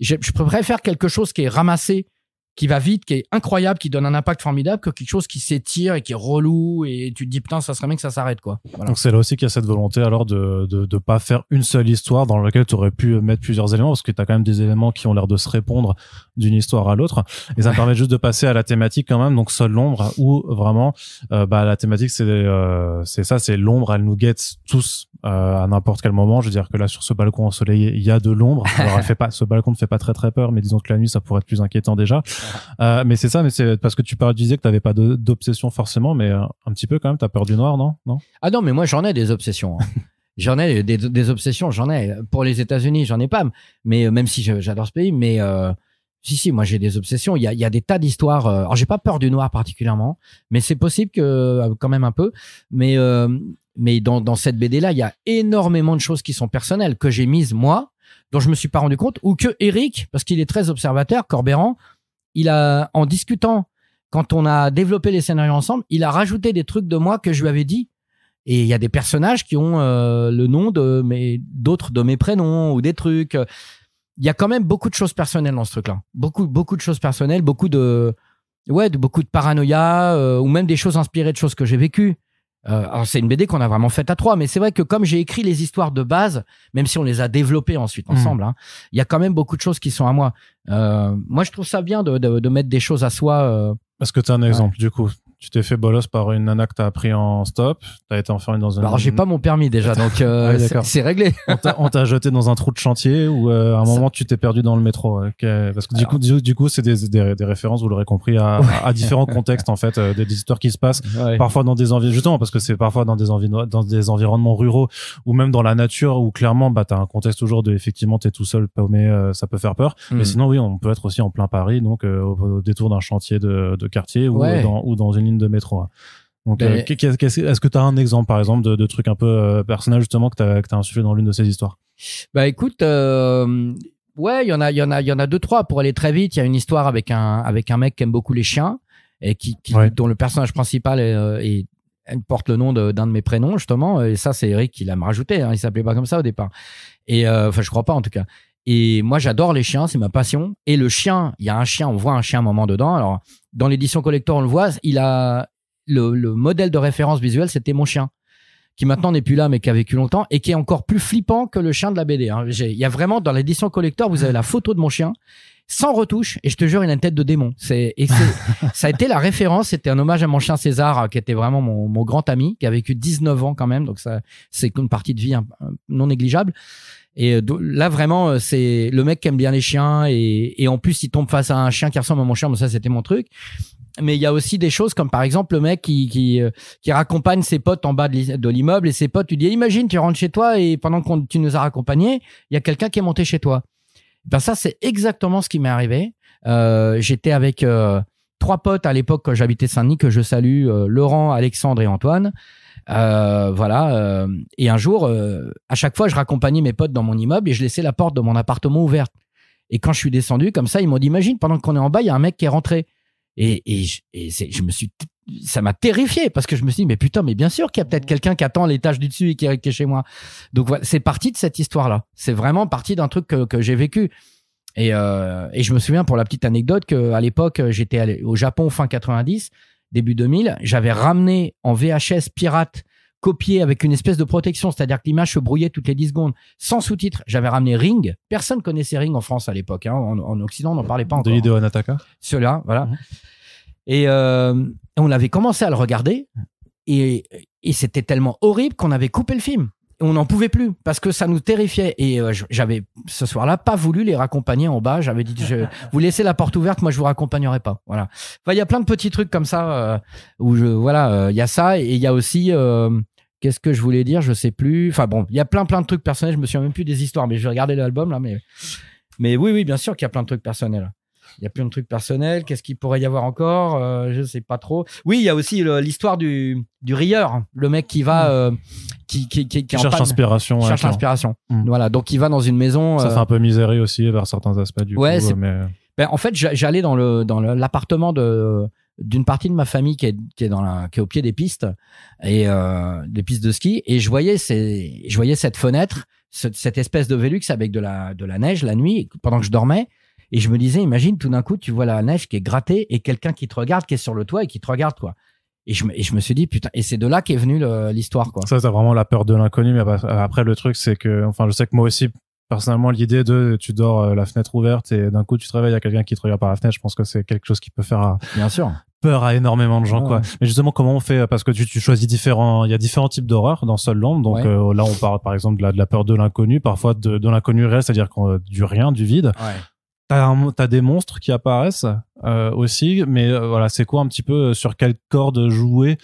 je préfère quelque chose qui est ramassé, qui va vite, qui est incroyable, qui donne un impact formidable, que quelque chose qui s'étire et qui est relou et tu te dis putain, ça serait bien que ça s'arrête, quoi. Voilà. Donc c'est là aussi qu'il y a cette volonté alors de pas faire une seule histoire dans laquelle tu aurais pu mettre plusieurs éléments, parce que tu as quand même des éléments qui ont l'air de se répondre d'une histoire à l'autre, et ça me permet juste de passer à la thématique quand même. Donc Seule l'ombre, où vraiment la thématique c'est ça, c'est l'ombre, elle nous guette tous à n'importe quel moment. Je veux dire que là, sur ce balcon ensoleillé, il y a de l'ombre. Alors ce balcon ne fait pas très peur, mais disons que la nuit ça pourrait être plus inquiétant déjà. Mais c'est ça, mais c'est parce que tu disais que t'avais pas d'obsession forcément, mais un petit peu quand même, t'as peur du noir, non? Ah non, mais moi j'en ai des obsessions, hein. J'en ai des obsessions, j'en ai. Pour les États-Unis, j'en ai pas, mais même si j'adore ce pays, mais si, moi j'ai des obsessions. Il y a des tas d'histoires. Alors j'ai pas peur du noir particulièrement, mais c'est possible que quand même un peu. Mais dans cette BD là, il y a énormément de choses qui sont personnelles que j'ai mises moi, dont je me suis pas rendu compte, ou que Eric, parce qu'il est très observateur, Corbéran, il a, en discutant, quand on a développé les scénarios ensemble, il a rajouté des trucs de moi que je lui avais dit. Et il y a des personnages qui ont le nom d'autres de mes prénoms ou des trucs. Il y a quand même beaucoup de choses personnelles dans ce truc-là. Beaucoup de choses personnelles, beaucoup de paranoïa, ou même des choses inspirées de choses que j'ai vécues. Alors c'est une BD qu'on a vraiment faite à 3, mais c'est vrai que comme j'ai écrit les histoires de base, même si on les a développées ensuite ensemble, hein, il y a quand même beaucoup de choses qui sont à moi. Moi, je trouve ça bien de mettre des choses à soi. Est-ce que tu as un exemple, du coup? Tu t'es fait bolos par une nana que t'as appris en stop, t'as été enfermé dans une... Alors j'ai pas mon permis déjà, donc ouais, c'est réglé. On t'a jeté dans un trou de chantier, ou à un moment tu t'es perdu dans le métro, parce que du coup c'est des références, vous l'aurez compris, à différents contextes en fait, des histoires qui se passent parfois dans des environnements, justement parce que c'est parfois dans des environnements ruraux, ou même dans la nature, où clairement t'as un contexte toujours de effectivement t'es tout seul paumé, ça peut faire peur, mais sinon oui, on peut être aussi en plein Paris, donc au détour d'un chantier de quartier, ou dans une ligne de métro. Donc, est-ce que tu as un exemple, par exemple, de trucs un peu personnels, justement, que t'as insufflé dans l'une de ces histoires? Bah écoute, ouais, il y en a 2-3 pour aller très vite. Il y a une histoire avec un mec qui aime beaucoup les chiens et dont le personnage principal porte le nom d'un de mes prénoms, justement. Et ça, c'est Eric qui l'a rajouté, hein. Il s'appelait pas comme ça au départ. Et enfin, je crois pas en tout cas. Et moi, j'adore les chiens, c'est ma passion. Et le chien, il y a un chien, on voit un chien un moment dedans. Alors, dans l'édition collector, on le voit, il a le modèle de référence visuelle, c'était mon chien, qui maintenant n'est plus là, mais qui a vécu longtemps et qui est encore plus flippant que le chien de la BD, hein. Il y a vraiment, dans l'édition collector, vous avez la photo de mon chien, sans retouche, et je te jure, il a une tête de démon. Ça a été la référence, c'était un hommage à mon chien César, qui était vraiment mon grand ami, qui a vécu 19 ans quand même, donc ça, c'est une partie de vie non négligeable. Et là vraiment c'est le mec qui aime bien les chiens, et en plus il tombe face à un chien qui ressemble à mon chien, mais ça c'était mon truc. Mais il y a aussi des choses comme par exemple le mec qui raccompagne ses potes en bas de l'immeuble, et ses potes lui disent imagine tu rentres chez toi et pendant que tu nous as raccompagnés il y a quelqu'un qui est monté chez toi. Ben ça c'est exactement ce qui m'est arrivé. J'étais avec 3 potes à l'époque quand j'habitais Saint-Denis que je salue, Laurent, Alexandre et Antoine. Voilà. Et un jour, à chaque fois, je raccompagnais mes potes dans mon immeuble et je laissais la porte de mon appartement ouverte. Et quand je suis descendu, comme ça, ils m'ont dit, imagine, pendant qu'on est en bas, il y a un mec qui est rentré. Ça m'a terrifié parce que je me suis dit, mais putain, mais bien sûr qu'il y a peut-être quelqu'un qui attend l'étage du dessus et qui est chez moi. Donc voilà, c'est parti de cette histoire-là. C'est vraiment parti d'un truc que j'ai vécu. Et je me souviens, pour la petite anecdote, qu'à l'époque, j'étais allé au Japon fin 90, début 2000. J'avais ramené en VHS pirate, copié avec une espèce de protection, c'est-à-dire que l'image se brouillait toutes les 10 secondes, sans sous-titres. J'avais ramené Ring. Personne connaissait Ring en France à l'époque. Hein. En Occident, on n'en parlait pas encore. De Hideo Anataka. Ceux-là, voilà. Et on avait commencé à le regarder et c'était tellement horrible qu'on avait coupé le film. Et on n'en pouvait plus parce que ça nous terrifiait. Et j'avais ce soir-là pas voulu les raccompagner en bas. J'avais dit, vous laissez la porte ouverte, moi je vous raccompagnerai pas. Voilà. Enfin, il y a plein de petits trucs comme ça où il y a ça et il y a aussi qu'est-ce que je voulais dire, je sais plus. Enfin bon, il y a plein de trucs personnels. Je me souviens même plus des histoires, mais je vais regarder l'album là. Mais oui, bien sûr qu'il y a plein de trucs personnels. Il y a plein de trucs personnels. Qu'est-ce qu'il pourrait y avoir encore je sais pas trop. Oui, il y a aussi l'histoire du rieur, le mec qui va qui cherche l'inspiration. Cherche l'inspiration. Voilà, donc il va dans une maison. Ça fait un peu miserie aussi vers certains aspects du coup. Mais... Ben, en fait, j'allais dans l'appartement d'une partie de ma famille qui est au pied des pistes et des pistes de ski, et je voyais cette fenêtre, cette espèce de Velux avec de la neige la nuit pendant que je dormais. Et je me disais, imagine, tout d'un coup, tu vois la neige qui est grattée et quelqu'un qui te regarde, qui est sur le toit et qui te regarde, quoi. Et je me suis dit, putain, et c'est de là qu'est venue l'histoire, quoi. Ça, t'as vraiment la peur de l'inconnu. Mais après, le truc, c'est que, enfin, je sais que moi aussi, personnellement, l'idée de tu dors la fenêtre ouverte et d'un coup, tu te réveilles, il y a quelqu'un qui te regarde par la fenêtre, je pense que c'est quelque chose qui peut faire bien sûr peur à énormément de gens, quoi. Mais justement, comment on fait? Parce que tu choisis il y a différents types d'horreur dans Seul l'ombre. Donc là, on parle, par exemple, de la peur de l'inconnu, parfois de l'inconnu réel, c'est-à-dire du rien, du vide. Ouais. T'as des monstres qui apparaissent aussi, mais voilà, c'est quoi un petit peu sur quelle corde jouer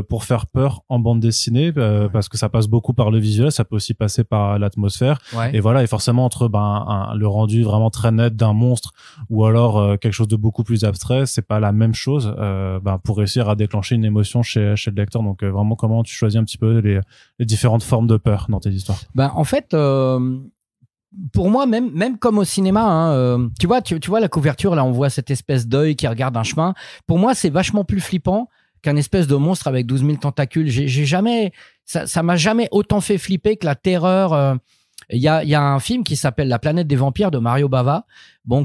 pour faire peur en bande dessinée, parce que ça passe beaucoup par le visuel, ça peut aussi passer par l'atmosphère, et voilà, et forcément entre le rendu vraiment très net d'un monstre ou alors quelque chose de beaucoup plus abstrait, c'est pas la même chose pour réussir à déclencher une émotion chez le lecteur. Donc vraiment, comment tu choisis un petit peu les différentes formes de peur dans tes histoires? En fait, pour moi, même comme au cinéma, tu vois la couverture, là, on voit cette espèce d'œil qui regarde un chemin. Pour moi, c'est vachement plus flippant qu'un espèce de monstre avec 12 000 tentacules. Ça m'a jamais autant fait flipper que la terreur. Il y a un film qui s'appelle La planète des vampires de Mario Bava,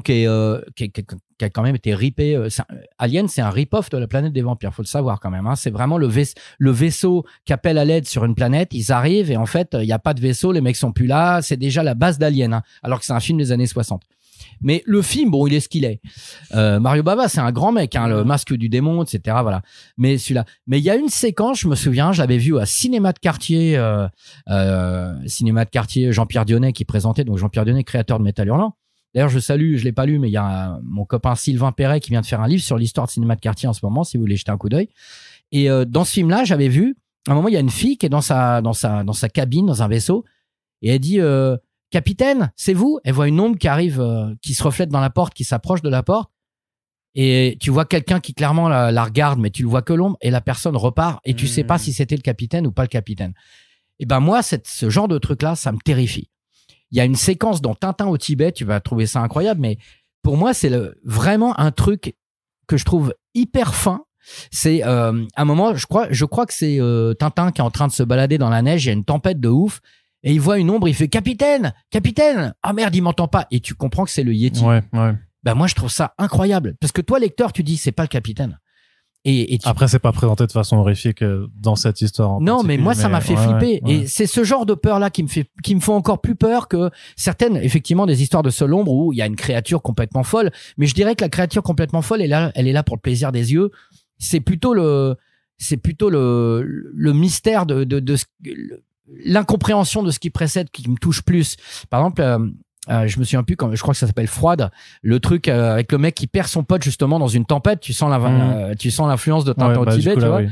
qui a quand même été ripé. Alien, c'est un rip-off de La planète des vampires, faut le savoir quand même. Hein. C'est vraiment le vaisseau qui appelle à l'aide sur une planète. Ils arrivent et en fait, il n'y a pas de vaisseau, les mecs sont plus là. C'est déjà la base d'Alien, hein, alors que c'est un film des années 60. Mais le film, bon, il est ce qu'il est. Mario Bava, c'est un grand mec, hein, le masque du démon, etc. Voilà. Mais il y a une séquence, je me souviens, je l'avais vu à Cinéma de Quartier, Jean-Pierre Dionnet qui présentait, donc Jean-Pierre Dionnet, créateur de Métal Hurlant. D'ailleurs, je salue, je l'ai pas lu, mais il y a mon copain Sylvain Perret qui vient de faire un livre sur l'histoire de Cinéma de Quartier en ce moment, si vous voulez jeter un coup d'œil. Et dans ce film-là, j'avais vu, à un moment, il y a une fille qui est dans sa cabine, dans un vaisseau, et elle dit Capitaine, c'est vous? Elle voit une ombre qui arrive, qui se reflète dans la porte, qui s'approche de la porte. Et tu vois quelqu'un qui clairement la regarde, mais tu le vois que l'ombre, et la personne repart, et tu sais pas si c'était le capitaine ou pas le capitaine. Et moi, ce genre de truc-là, ça me terrifie. Il y a une séquence dans Tintin au Tibet, tu vas trouver ça incroyable, mais pour moi, c'est vraiment un truc que je trouve hyper fin. C'est à un moment, je crois que c'est Tintin qui est en train de se balader dans la neige, il y a une tempête de ouf. Et il voit une ombre, il fait Capitaine, ah merde, il m'entend pas. Et tu comprends que c'est le Yeti. Ouais. Moi, je trouve ça incroyable. Parce que toi, lecteur, tu dis, c'est pas le capitaine. Après, c'est pas présenté de façon horrifique dans cette histoire. Non, mais moi, ça m'a fait flipper. Ouais. Et c'est ce genre de peur-là qui me font encore plus peur que certaines, effectivement, des histoires de Seul l'ombre où il y a une créature complètement folle. Mais je dirais que la créature complètement folle, elle est là pour le plaisir des yeux. C'est plutôt le mystère l'incompréhension de ce qui précède qui me touche plus. Par exemple, je me souviens plus, je crois que ça s'appelle Froide, le truc avec le mec qui perd son pote justement dans une tempête. Tu sens l'influence de Tintin au Tibet, tu vois.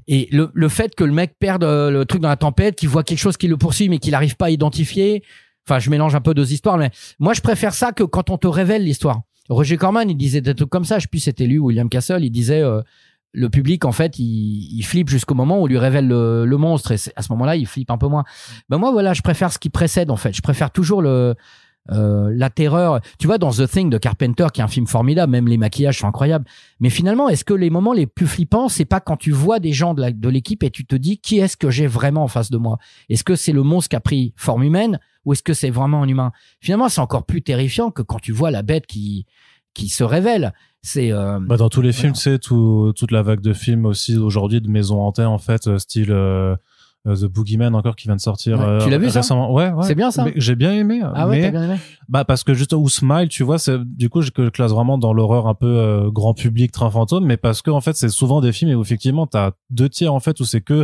Et le fait que le mec perde le truc dans la tempête, qu'il voit quelque chose qui le poursuit mais qu'il n'arrive pas à identifier. Enfin, je mélange un peu deux histoires, mais moi je préfère ça que quand on te révèle l'histoire. Roger Corman, il disait des trucs comme ça. Je sais plus, c'était lui ou William Castle. Il disait le public, en fait, il flippe jusqu'au moment où on lui révèle le monstre. Et à ce moment-là, il flippe un peu moins. Ben moi, voilà, je préfère ce qui précède, en fait. Je préfère toujours la terreur. Tu vois, dans The Thing de Carpenter, qui est un film formidable, même les maquillages sont incroyables. Mais finalement, est-ce que les moments les plus flippants, c'est pas quand tu vois des gens de l'équipe et tu te dis qui est-ce que j'ai vraiment en face de moi? Est-ce que c'est le monstre qui a pris forme humaine ou est-ce que c'est vraiment un humain? Finalement, c'est encore plus terrifiant que quand tu vois la bête qui se révèle. C'est dans tous les films, tu sais, toute la vague de films aussi aujourd'hui de maisons hantées, en fait, style The Boogeyman encore qui vient de sortir tu l'as vu récemment. Ouais, c'est bien ça. Mais j'ai bien aimé. Ah ouais, t'as bien aimé. Parce que juste ou Smile, tu vois, c'est du coup je classe vraiment dans l'horreur un peu grand public, train fantôme, mais parce que en fait c'est souvent des films où effectivement t'as 2/3 en fait où c'est que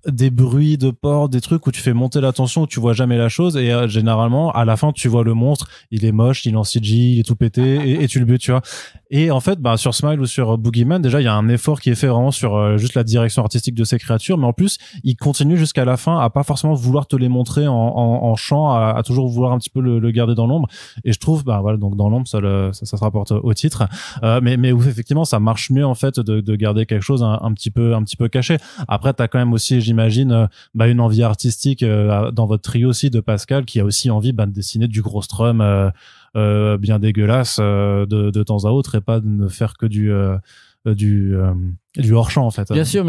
des bruits de porte, des trucs où tu fais monter la tension, où tu vois jamais la chose, et généralement à la fin tu vois le monstre, il est moche, il est en CG, il est tout pété, et tu le butes, tu vois. Et en fait, sur Smile ou sur Boogeyman, déjà il y a un effort qui est fait vraiment sur juste la direction artistique de ces créatures, mais en plus il continue jusqu'à la fin à pas forcément vouloir te les montrer en champ, à toujours vouloir un petit peu le garder dans l'ombre. Et je trouve, voilà, donc dans l'ombre ça se rapporte au titre, mais où effectivement ça marche mieux en fait de garder quelque chose un petit peu caché. Après t'as quand même aussi, j'imagine, une envie artistique dans votre trio aussi de Pascal, qui a aussi envie de dessiner du gros strum bien dégueulasse de temps à autre, et pas de ne faire que du hors-champ en fait. Bien sûr.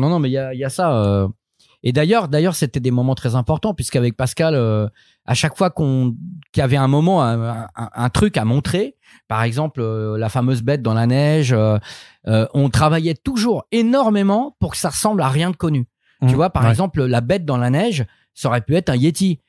Non, mais il y a ça. Et d'ailleurs, c'était des moments très importants, puisqu'avec Pascal, à chaque fois qu'il y avait un moment, un truc à montrer, par exemple la fameuse bête dans la neige, on travaillait toujours énormément pour que ça ressemble à rien de connu. Tu vois, par exemple, la bête dans la neige, ça aurait pu être un Yeti,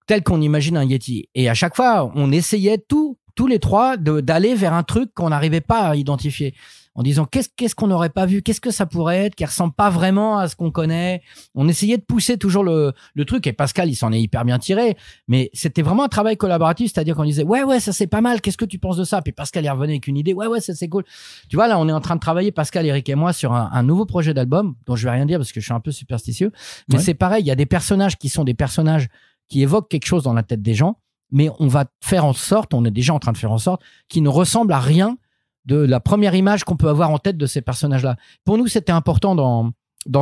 tel qu'on imagine un Yeti. Et à chaque fois, on essayait tous les trois d'aller vers un truc qu'on n'arrivait pas à identifier, en disant qu'est-ce qu'on n'aurait pas vu, qu'est-ce que ça pourrait être, qui ressemble pas vraiment à ce qu'on connaît. On essayait de pousser toujours le truc, et Pascal, il s'en est hyper bien tiré. Mais c'était vraiment un travail collaboratif, c'est-à-dire qu'on disait ouais, ça c'est pas mal, qu'est-ce que tu penses de ça? Puis Pascal, il revenait avec une idée, ouais, ça c'est cool. Tu vois, là, on est en train de travailler, Pascal, Eric et moi, sur un nouveau projet d'album, dont je vais rien dire parce que je suis un peu superstitieux. Mais c'est pareil, il y a des personnages qui sont des personnages qui évoquent quelque chose dans la tête des gens, mais on va faire en sorte, on est déjà en train de faire en sorte, qu'ils ne ressemblent à rien de la première image qu'on peut avoir en tête de ces personnages-là. Pour nous, c'était important dans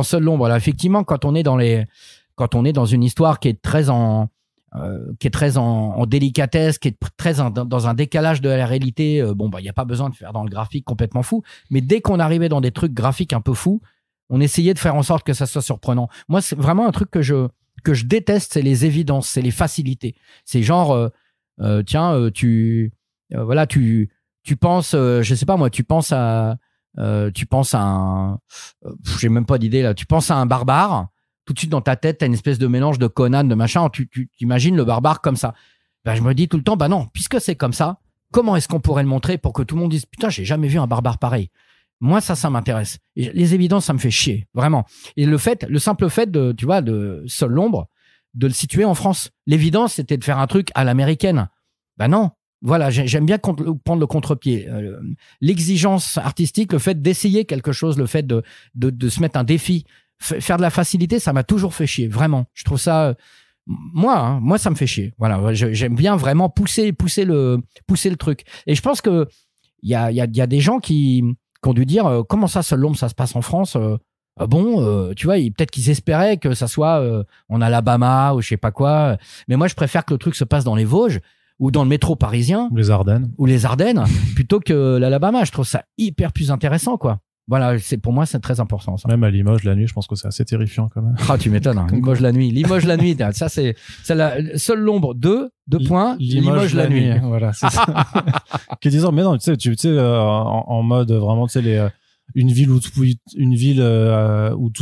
Seul l'ombre. Là, effectivement, quand on est dans une histoire qui est très en délicatesse, qui est très dans un décalage de la réalité, il n'y a pas besoin de faire dans le graphique complètement fou. Mais dès qu'on arrivait dans des trucs graphiques un peu fous, on essayait de faire en sorte que ça soit surprenant. Moi, c'est vraiment un truc que je déteste, c'est les évidences, c'est les facilités. C'est genre, tu penses, je sais pas moi, tu penses à un, j'ai même pas d'idée là, tu penses à un barbare, tout de suite dans ta tête, t'as une espèce de mélange de Conan, de machin, tu imagines le barbare comme ça. Je me dis tout le temps, non, puisque c'est comme ça, comment est-ce qu'on pourrait le montrer pour que tout le monde dise, putain, j'ai jamais vu un barbare pareil. Moi, ça m'intéresse. Et les évidences, ça me fait chier, vraiment. Et le simple fait de Seul l'ombre, de le situer en France. L'évidence, c'était de faire un truc à l'américaine. Non. Voilà, j'aime bien prendre le contre-pied. L'exigence artistique, le fait d'essayer quelque chose, le fait de se mettre un défi, faire de la facilité, ça m'a toujours fait chier, vraiment. Je trouve ça, moi, ça me fait chier. Voilà, j'aime bien vraiment pousser le truc. Et je pense que il y a des gens qui ont dû dire comment ça, Seul l'ombre, ça se passe en France. Tu vois, peut-être qu'ils espéraient que ça soit en Alabama ou je sais pas quoi. Mais moi, je préfère que le truc se passe dans les Vosges, ou dans le métro parisien, ou les Ardennes, plutôt que l'Alabama. Je trouve ça hyper plus intéressant, quoi. Voilà, pour moi, c'est très important, ça. Même à Limoges, la nuit, je pense que c'est assez terrifiant, quand même. Ah, tu m'étonnes, hein. Limoges la nuit, ça, c'est Seul l'ombre, 2 points, Limoges la nuit. Voilà, c'est ça. Qui disant, mais non, tu sais, en mode vraiment, tu sais, une ville où tout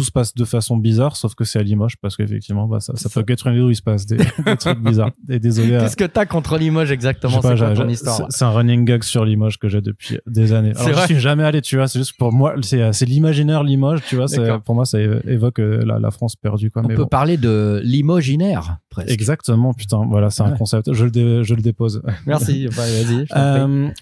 se passe de façon bizarre, sauf que c'est à Limoges, parce qu'effectivement, ça peut être une ville où il se passe des trucs bizarres. Et désolé. Qu'est-ce que t'as contre Limoges exactement? C'est quoi ton histoire? C'est un running gag sur Limoges que j'ai depuis des années. Alors, je suis jamais allé, tu vois. C'est juste pour moi, c'est l'imaginaire Limoges, tu vois. Pour moi, ça évoque la France perdue, quoi. On peut parler de limoginaire, presque. Exactement, putain. Voilà, c'est un concept. Je le dépose. Merci. Vas-y.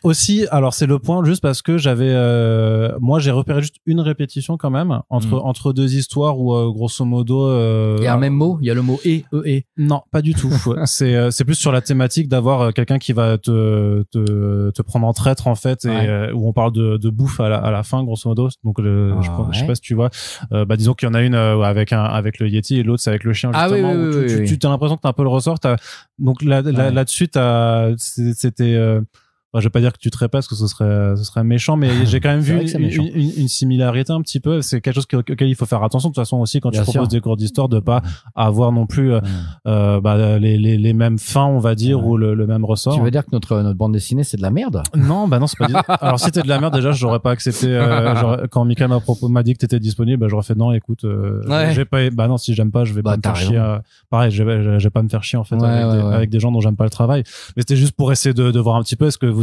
Aussi, alors c'est le point juste parce que moi j'ai j'ai repéré juste une répétition quand même entre deux histoires où grosso modo il y a un même mot, il y a le mot et. Non, pas du tout. C'est plus sur la thématique d'avoir quelqu'un qui va te prendre en traître en fait, et où on parle de bouffe à la fin grosso modo. Donc je sais pas si tu vois, disons qu'il y en a une avec le Yeti et l'autre c'est avec le chien justement, où tu as l'impression que t'as un peu le ressort. Donc là-dessus c'était je vais pas dire que tu te répètes parce que ce serait méchant, mais j'ai quand même vu une similarité un petit peu. C'est quelque chose auquel il faut faire attention de toute façon aussi quand tu proposes des cours d'histoire, de pas avoir non plus les mêmes fins, on va dire, ou le même ressort. Tu veux dire que notre bande dessinée c'est de la merde? Non, non, c'est pas dit. Alors si c'était de la merde, déjà j'aurais pas accepté. Quand Michael m'a dit que t'étais disponible, j'aurais fait non, écoute, j'ai pas. Non, si j'aime pas, je vais pas me faire chier. Pareil, je vais pas me faire chier en fait avec des gens dont j'aime pas le travail. Mais c'était juste pour essayer de voir un petit peu est-ce que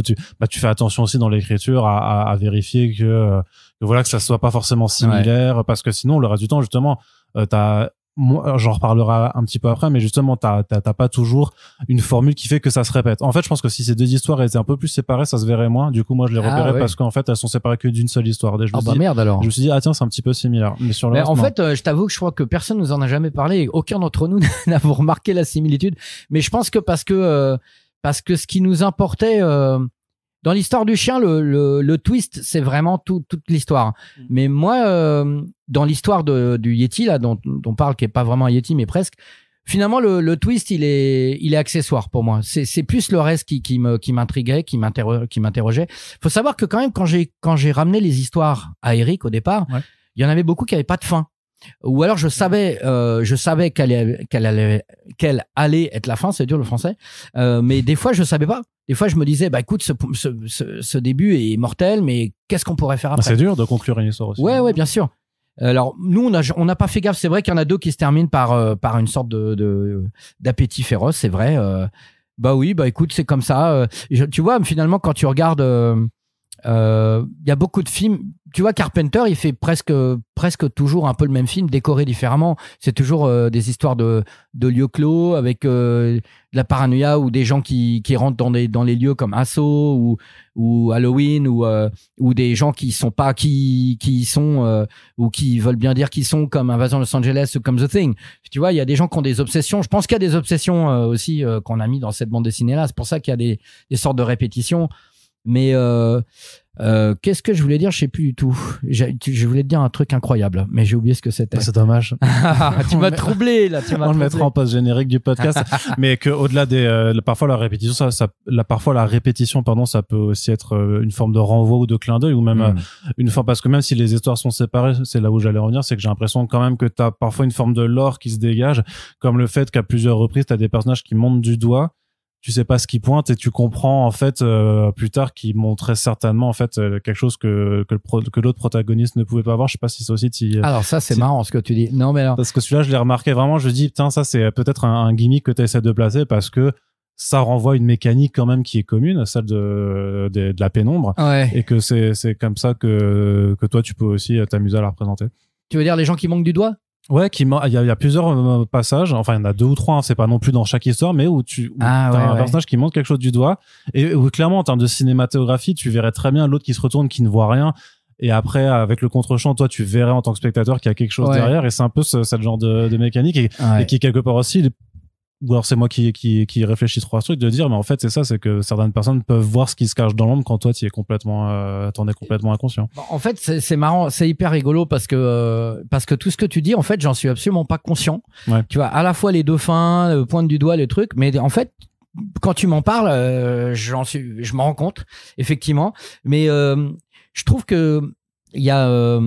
tu fais attention aussi dans l'écriture à vérifier que voilà, que ça soit pas forcément similaire, parce que sinon le reste du temps justement j'en reparlerai un petit peu après, mais justement t'as pas toujours une formule qui fait que ça se répète. En fait, je pense que si ces deux histoires étaient un peu plus séparées, ça se verrait moins. Du coup, moi je les repérais parce qu'en fait elles sont séparées que d'une seule histoire. Merde alors. Je me suis dit tiens, c'est un petit peu similaire, mais sur le reste, en fait je t'avoue que je crois que personne nous en a jamais parlé et aucun d'entre nous n'avons remarqué la similitude, mais je pense que parce que ce qui nous importait dans l'histoire du chien, le twist, c'est vraiment toute l'histoire. Mais moi, dans l'histoire du Yeti là, dont on parle, qui est pas vraiment un Yeti, mais presque, finalement le twist, il est accessoire pour moi. C'est plus le reste qui m'intriguait, qui m'interrogeait. Faut savoir que quand même, quand j'ai ramené les histoires à Eric au départ, il y en avait beaucoup qui avaient pas de fin. Ou alors je savais quelle allait être la fin, c'est dur le français, mais des fois je savais pas. Des fois je me disais écoute, ce début est mortel, mais qu'est-ce qu'on pourrait faire après? C'est dur de conclure une histoire aussi. Ouais, bien sûr. Alors nous on n'a pas fait gaffe. C'est vrai qu'il y en a deux qui se terminent par une sorte d'appétit féroce, c'est vrai. Écoute, c'est comme ça. Tu vois, finalement quand tu regardes, y a beaucoup de films. Tu vois, Carpenter, il fait presque toujours un peu le même film, décoré différemment. C'est toujours des histoires de lieux clos avec de la paranoïa, ou des gens qui rentrent dans les lieux comme Assaut ou Halloween, ou des gens qui sont pas qui sont ou qui veulent bien dire qu'ils sont, comme Invasion Los Angeles ou comme The Thing. Tu vois, il y a des gens qui ont des obsessions. Je pense qu'il y a des obsessions aussi qu'on a mis dans cette bande dessinée là. C'est pour ça qu'il y a des sortes de répétitions. Mais qu'est-ce que je voulais dire? Je sais plus du tout. Je voulais te dire un truc incroyable, mais j'ai oublié ce que c'était. C'est dommage. Tu m'as troublé là. On le mettra en post générique du podcast. Mais que au-delà parfois la répétition, parfois la répétition, ça peut aussi être une forme de renvoi ou de clin d'œil, ou même une forme, parce que même si les histoires sont séparées, c'est là où j'allais revenir, c'est que j'ai l'impression quand même que t'as parfois une forme de lore qui se dégage, comme le fait qu'à plusieurs reprises t'as des personnages qui montent du doigt. Tu sais pas ce qui pointe et tu comprends en fait plus tard qu'ils montraient certainement en fait quelque chose que l'autre protagoniste ne pouvait pas voir. Je sais pas si c'est aussi alors ça c'est marrant ce que tu dis. Non mais alors... parce que celui-là je l'ai remarqué vraiment, je dis putain, ça c'est peut-être un gimmick que tu essaies de placer, parce que ça renvoie une mécanique quand même qui est commune, celle de la pénombre, et que c'est comme ça que toi tu peux aussi t'amuser à la représenter. Tu veux dire les gens qui manquent du doigt? Ouais, il y a plusieurs passages, enfin il y en a 2 ou 3, hein, c'est pas non plus dans chaque histoire, mais où t'as un personnage qui montre quelque chose du doigt, et où clairement en termes de cinématographie tu verrais très bien l'autre qui se retourne, qui ne voit rien, et après avec le contre-champ toi tu verrais en tant que spectateur qu'il y a quelque chose derrière, et c'est un peu ce genre de mécanique, et qui quelque part aussi, ou alors c'est moi qui réfléchis trop à ce truc, de dire mais en fait c'est ça, c'est que certaines personnes peuvent voir ce qui se cache dans l'ombre quand toi t'en es complètement inconscient. En fait c'est marrant, c'est hyper rigolo parce que tout ce que tu dis, en fait j'en suis absolument pas conscient. Tu vois, à la fois les deux fins, pointe du doigt les trucs, mais en fait quand tu m'en parles, je m'en rends compte effectivement, mais je trouve que il y a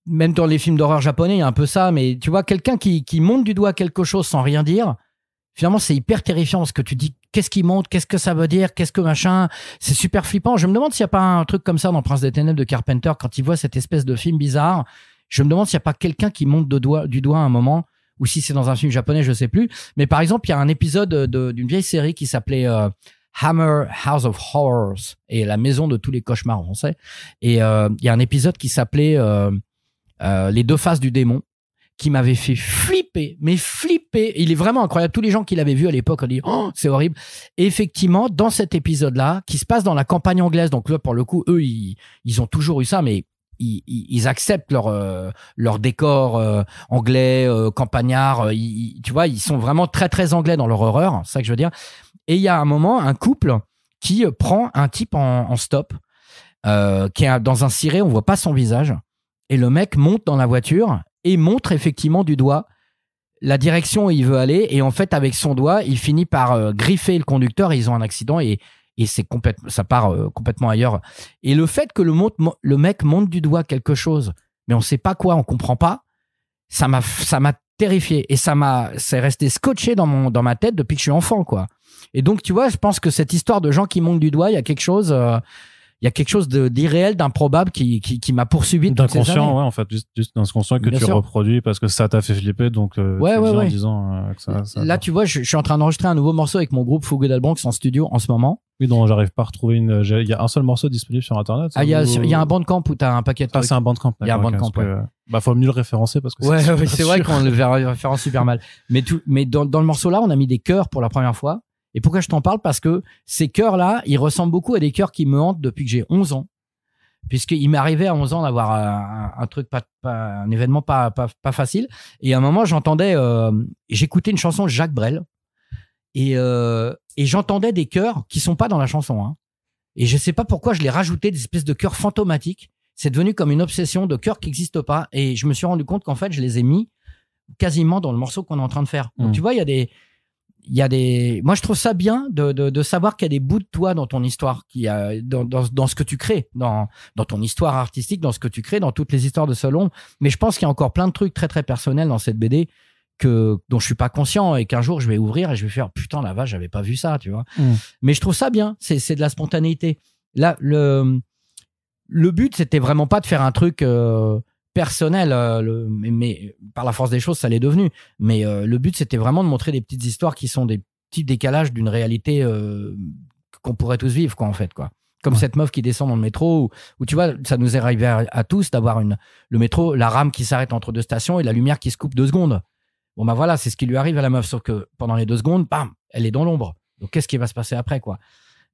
même dans les films d'horreur japonais, il y a un peu ça, mais tu vois, quelqu'un qui monte du doigt quelque chose sans rien dire, finalement, c'est hyper terrifiant, parce que tu dis, qu'est-ce qui monte, qu'est-ce que ça veut dire, qu'est-ce que machin, c'est super flippant. Je me demande s'il n'y a pas un truc comme ça dans Prince des Ténèbres de Carpenter, quand il voit cette espèce de film bizarre, je me demande s'il n'y a pas quelqu'un qui monte du doigt à un moment, ou si c'est dans un film japonais, je sais plus. Mais par exemple, il y a un épisode d'une vieille série qui s'appelait Hammer House of Horrors, et la maison de tous les cauchemars en français. Et il y a un épisode qui s'appelait Les deux faces du démon, qui m'avait fait flipper, mais flipper. Il est vraiment incroyable. Tous les gens qui l'avaient vu à l'époque ont dit oh, c'est horrible. Et effectivement, dans cet épisode-là, qui se passe dans la campagne anglaise, donc là pour le coup, eux, ils ont toujours eu ça, mais ils acceptent leur décor anglais, campagnard. Tu vois, ils sont vraiment très, très anglais dans leur horreur. C'est ça que je veux dire. Et il y a un moment, un couple qui prend un type en stop, qui est dans un ciré, on voit pas son visage. Et le mec monte dans la voiture et montre effectivement du doigt la direction où il veut aller. Et en fait, avec son doigt, il finit par griffer le conducteur et ils ont un accident et ça part complètement ailleurs. Et le fait que le mec monte du doigt quelque chose, mais on sait pas quoi, on comprend pas, ça m'a terrifié. Et c'est resté scotché dans ma tête depuis que je suis enfant, quoi. Et donc, tu vois, je pense que cette histoire de gens qui montent du doigt, il y a quelque chose d'irréel, d'improbable qui m'a poursuivi toutes ces années. D'inconscient, ouais, en fait, juste d'inconscient que Bien tu sûr. reproduis parce que ça t'a fait flipper, donc en disant que ça. Là, tu vois, je suis en train d'enregistrer un nouveau morceau avec mon groupe Fougue d'Albronx en studio en ce moment. Oui, donc j'arrive pas à retrouver il y a un seul morceau disponible sur Internet. Il y a un Bandcamp où t'as un paquet de trucs. C'est un Bandcamp. Il y a un Bandcamp, faut mieux le référencer parce que c'est vrai qu'on le référence super mal. Mais dans le morceau là, on a mis des chœurs pour la première fois. Et pourquoi je t'en parle? Parce que ces chœurs là, ils ressemblent beaucoup à des chœurs qui me hantent depuis que j'ai 11 ans. Puisqu'il m'est arrivé à 11 ans d'avoir un truc un événement pas facile. Et à un moment, j'écoutais une chanson de Jacques Brel. Et j'entendais des chœurs qui sont pas dans la chanson, hein. Et je sais pas pourquoi je l'ai rajouté, des espèces de chœurs fantomatiques. C'est devenu comme une obsession de chœurs qui n'existent pas. Et je me suis rendu compte qu'en fait, je les ai mis quasiment dans le morceau qu'on est en train de faire. Donc, tu vois, moi, je trouve ça bien de savoir qu'il y a des bouts de toi dans ton histoire, dans ce que tu crées, dans ton histoire artistique, dans ce que tu crées, dans toutes les histoires de salon. Mais je pense qu'il y a encore plein de trucs très, très personnels dans cette BD dont je suis pas conscient et qu'un jour je vais ouvrir et je vais faire putain la vache, j'avais pas vu ça, tu vois. Mais je trouve ça bien, c'est de la spontanéité. Là, le but c'était vraiment pas de faire un truc personnel, mais par la force des choses ça l'est devenu. Mais le but c'était vraiment de montrer des petites histoires qui sont des petits décalages d'une réalité qu'on pourrait tous vivre, quoi, en fait, quoi. Comme cette meuf qui descend dans le métro, où tu vois, ça nous est arrivé à tous d'avoir le métro, la rame qui s'arrête entre deux stations et la lumière qui se coupe 2 secondes. Bon, bah voilà, c'est ce qui lui arrive à la meuf, sauf que pendant les 2 secondes, bam, elle est dans l'ombre. Donc, qu'est-ce qui va se passer après, quoi?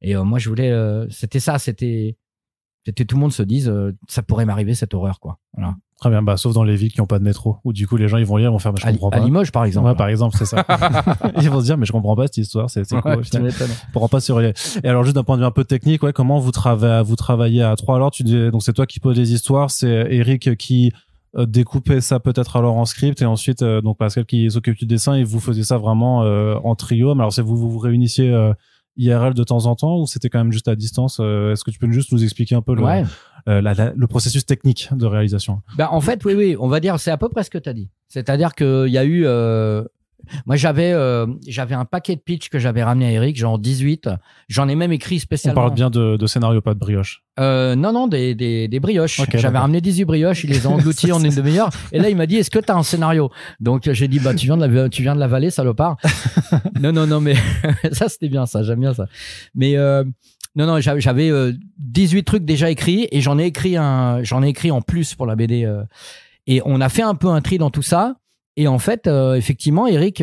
Et moi, je voulais... c'était tout le monde se dise, ça pourrait m'arriver, cette horreur, quoi. Voilà. Très bien, sauf dans les villes qui n'ont pas de métro, où du coup, les gens, ils vont lire, ils vont faire, je comprends pas. À Limoges, par exemple. Ouais, par exemple, c'est ça. Ils vont se dire, mais je comprends pas cette histoire, c'est quoi, au final. On pourra pas se relier. Et alors, juste d'un point de vue un peu technique, ouais, comment vous travaillez à 3? Alors, donc c'est toi qui poses les histoires, c'est Eric qui découper ça peut-être alors en script et ensuite donc Pascal qui s'occupe du dessin et vous faisiez ça vraiment en trio. Mais alors c'est vous réunissiez IRL de temps en temps ou c'était quand même juste à distance? Est-ce que tu peux juste nous expliquer un peu le processus technique de réalisation? En fait, oui, on va dire c'est à peu près ce que tu as dit. C'est-à-dire qu'il y a eu moi j'avais un paquet de pitch que j'avais ramené à Eric, genre 18. J'en ai même écrit spécialement. On parle bien de scénario, pas de brioche. Non, des brioches. Okay, j'avais ramené 18 brioches, il les a engloutis en une demi-heure. Et là, il m'a dit, est-ce que tu as un scénario? Donc, j'ai dit, tu viens de l'avaler, salopard. non, mais ça, c'était bien, ça. J'aime bien ça. Mais non, j'avais 18 trucs déjà écrits et j'en ai écrit en plus pour la BD. Et on a fait un peu un tri dans tout ça. Et en fait, effectivement, Eric,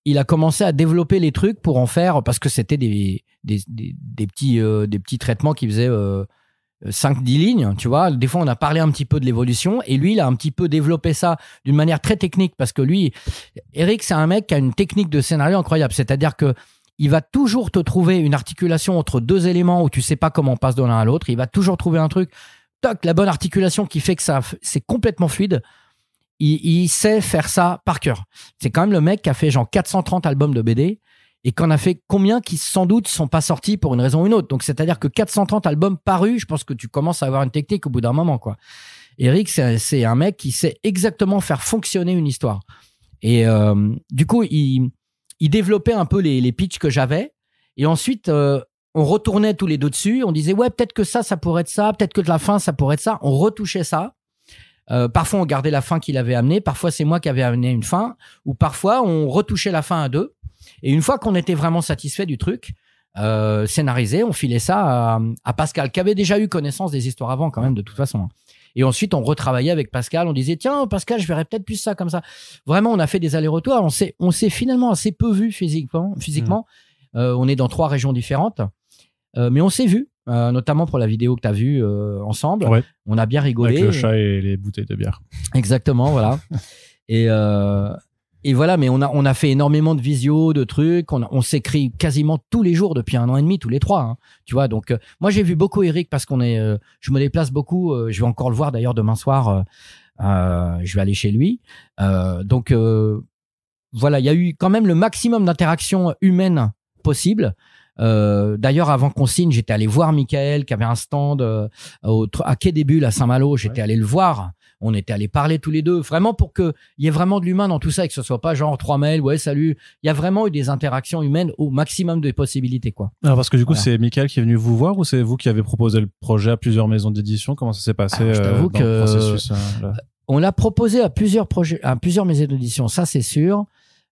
il a commencé à développer les trucs pour en faire, parce que c'était des petits traitements qui faisaient 5-10 lignes, tu vois. Des fois, on a parlé un petit peu de l'évolution et lui, il a un petit peu développé ça d'une manière très technique, parce que lui, Eric, c'est un mec qui a une technique de scénario incroyable. C'est-à-dire que il va toujours te trouver une articulation entre 2 éléments où tu sais pas comment on passe de l'un à l'autre. Il va toujours trouver un truc, toc, la bonne articulation qui fait que c'est complètement fluide. Il sait faire ça par cœur. C'est quand même le mec qui a fait genre 430 albums de BD et qu'on a fait combien qui sans doute sont pas sortis pour une raison ou une autre. Donc c'est-à-dire que 430 albums parus, je pense que tu commences à avoir une technique au bout d'un moment, quoi. Eric, c'est un mec qui sait exactement faire fonctionner une histoire. Et du coup, il développait un peu les pitchs que j'avais. Et ensuite, on retournait tous les deux dessus. On disait, ouais, peut-être que ça pourrait être ça. Peut-être que de la fin, ça pourrait être ça. On retouchait ça. Parfois, on gardait la fin qu'il avait amenée. Parfois, c'est moi qui avais amené une fin. Ou parfois, on retouchait la fin à 2. Et une fois qu'on était vraiment satisfait du truc, scénarisé, on filait ça à Pascal, qui avait déjà eu connaissance des histoires avant quand même, de toute façon. Et ensuite, on retravaillait avec Pascal. On disait, tiens, Pascal, je verrais peut-être plus ça comme ça. Vraiment, on a fait des allers-retours. On s'est finalement assez peu vu physiquement. On est dans 3 régions différentes. Mais on s'est vu. notamment pour la vidéo que tu as vue ensemble. Ouais. On a bien rigolé. Avec le chat et les bouteilles de bière. Exactement, voilà. Et voilà, mais on a fait énormément de visio, de trucs. On s'écrit quasiment tous les jours depuis 1 an et demi, tous les 3. Hein, tu vois, donc moi j'ai vu beaucoup Eric parce je me déplace beaucoup. Je vais encore le voir d'ailleurs demain soir. Je vais aller chez lui. Donc voilà, il y a eu quand même le maximum d'interactions humaines possibles. D'ailleurs, avant qu'on signe, j'étais allé voir Michael qui avait un stand à Quai des Bulles à Saint-Malo. J'étais allé le voir. On était allé parler tous les deux, vraiment pour qu'il y ait vraiment de l'humain dans tout ça et que ce soit pas genre 3 mails, ouais, salut. Il y a vraiment eu des interactions humaines au maximum des possibilités, quoi. Alors, parce que du coup, Voilà. c'est Michael qui est venu vous voir ou c'est vous qui avez proposé le projet à plusieurs maisons d'édition? Comment ça s'est passé Alors, je t'avoue dans le processus là on l'a proposé à plusieurs projets, à plusieurs maisons d'édition, ça c'est sûr.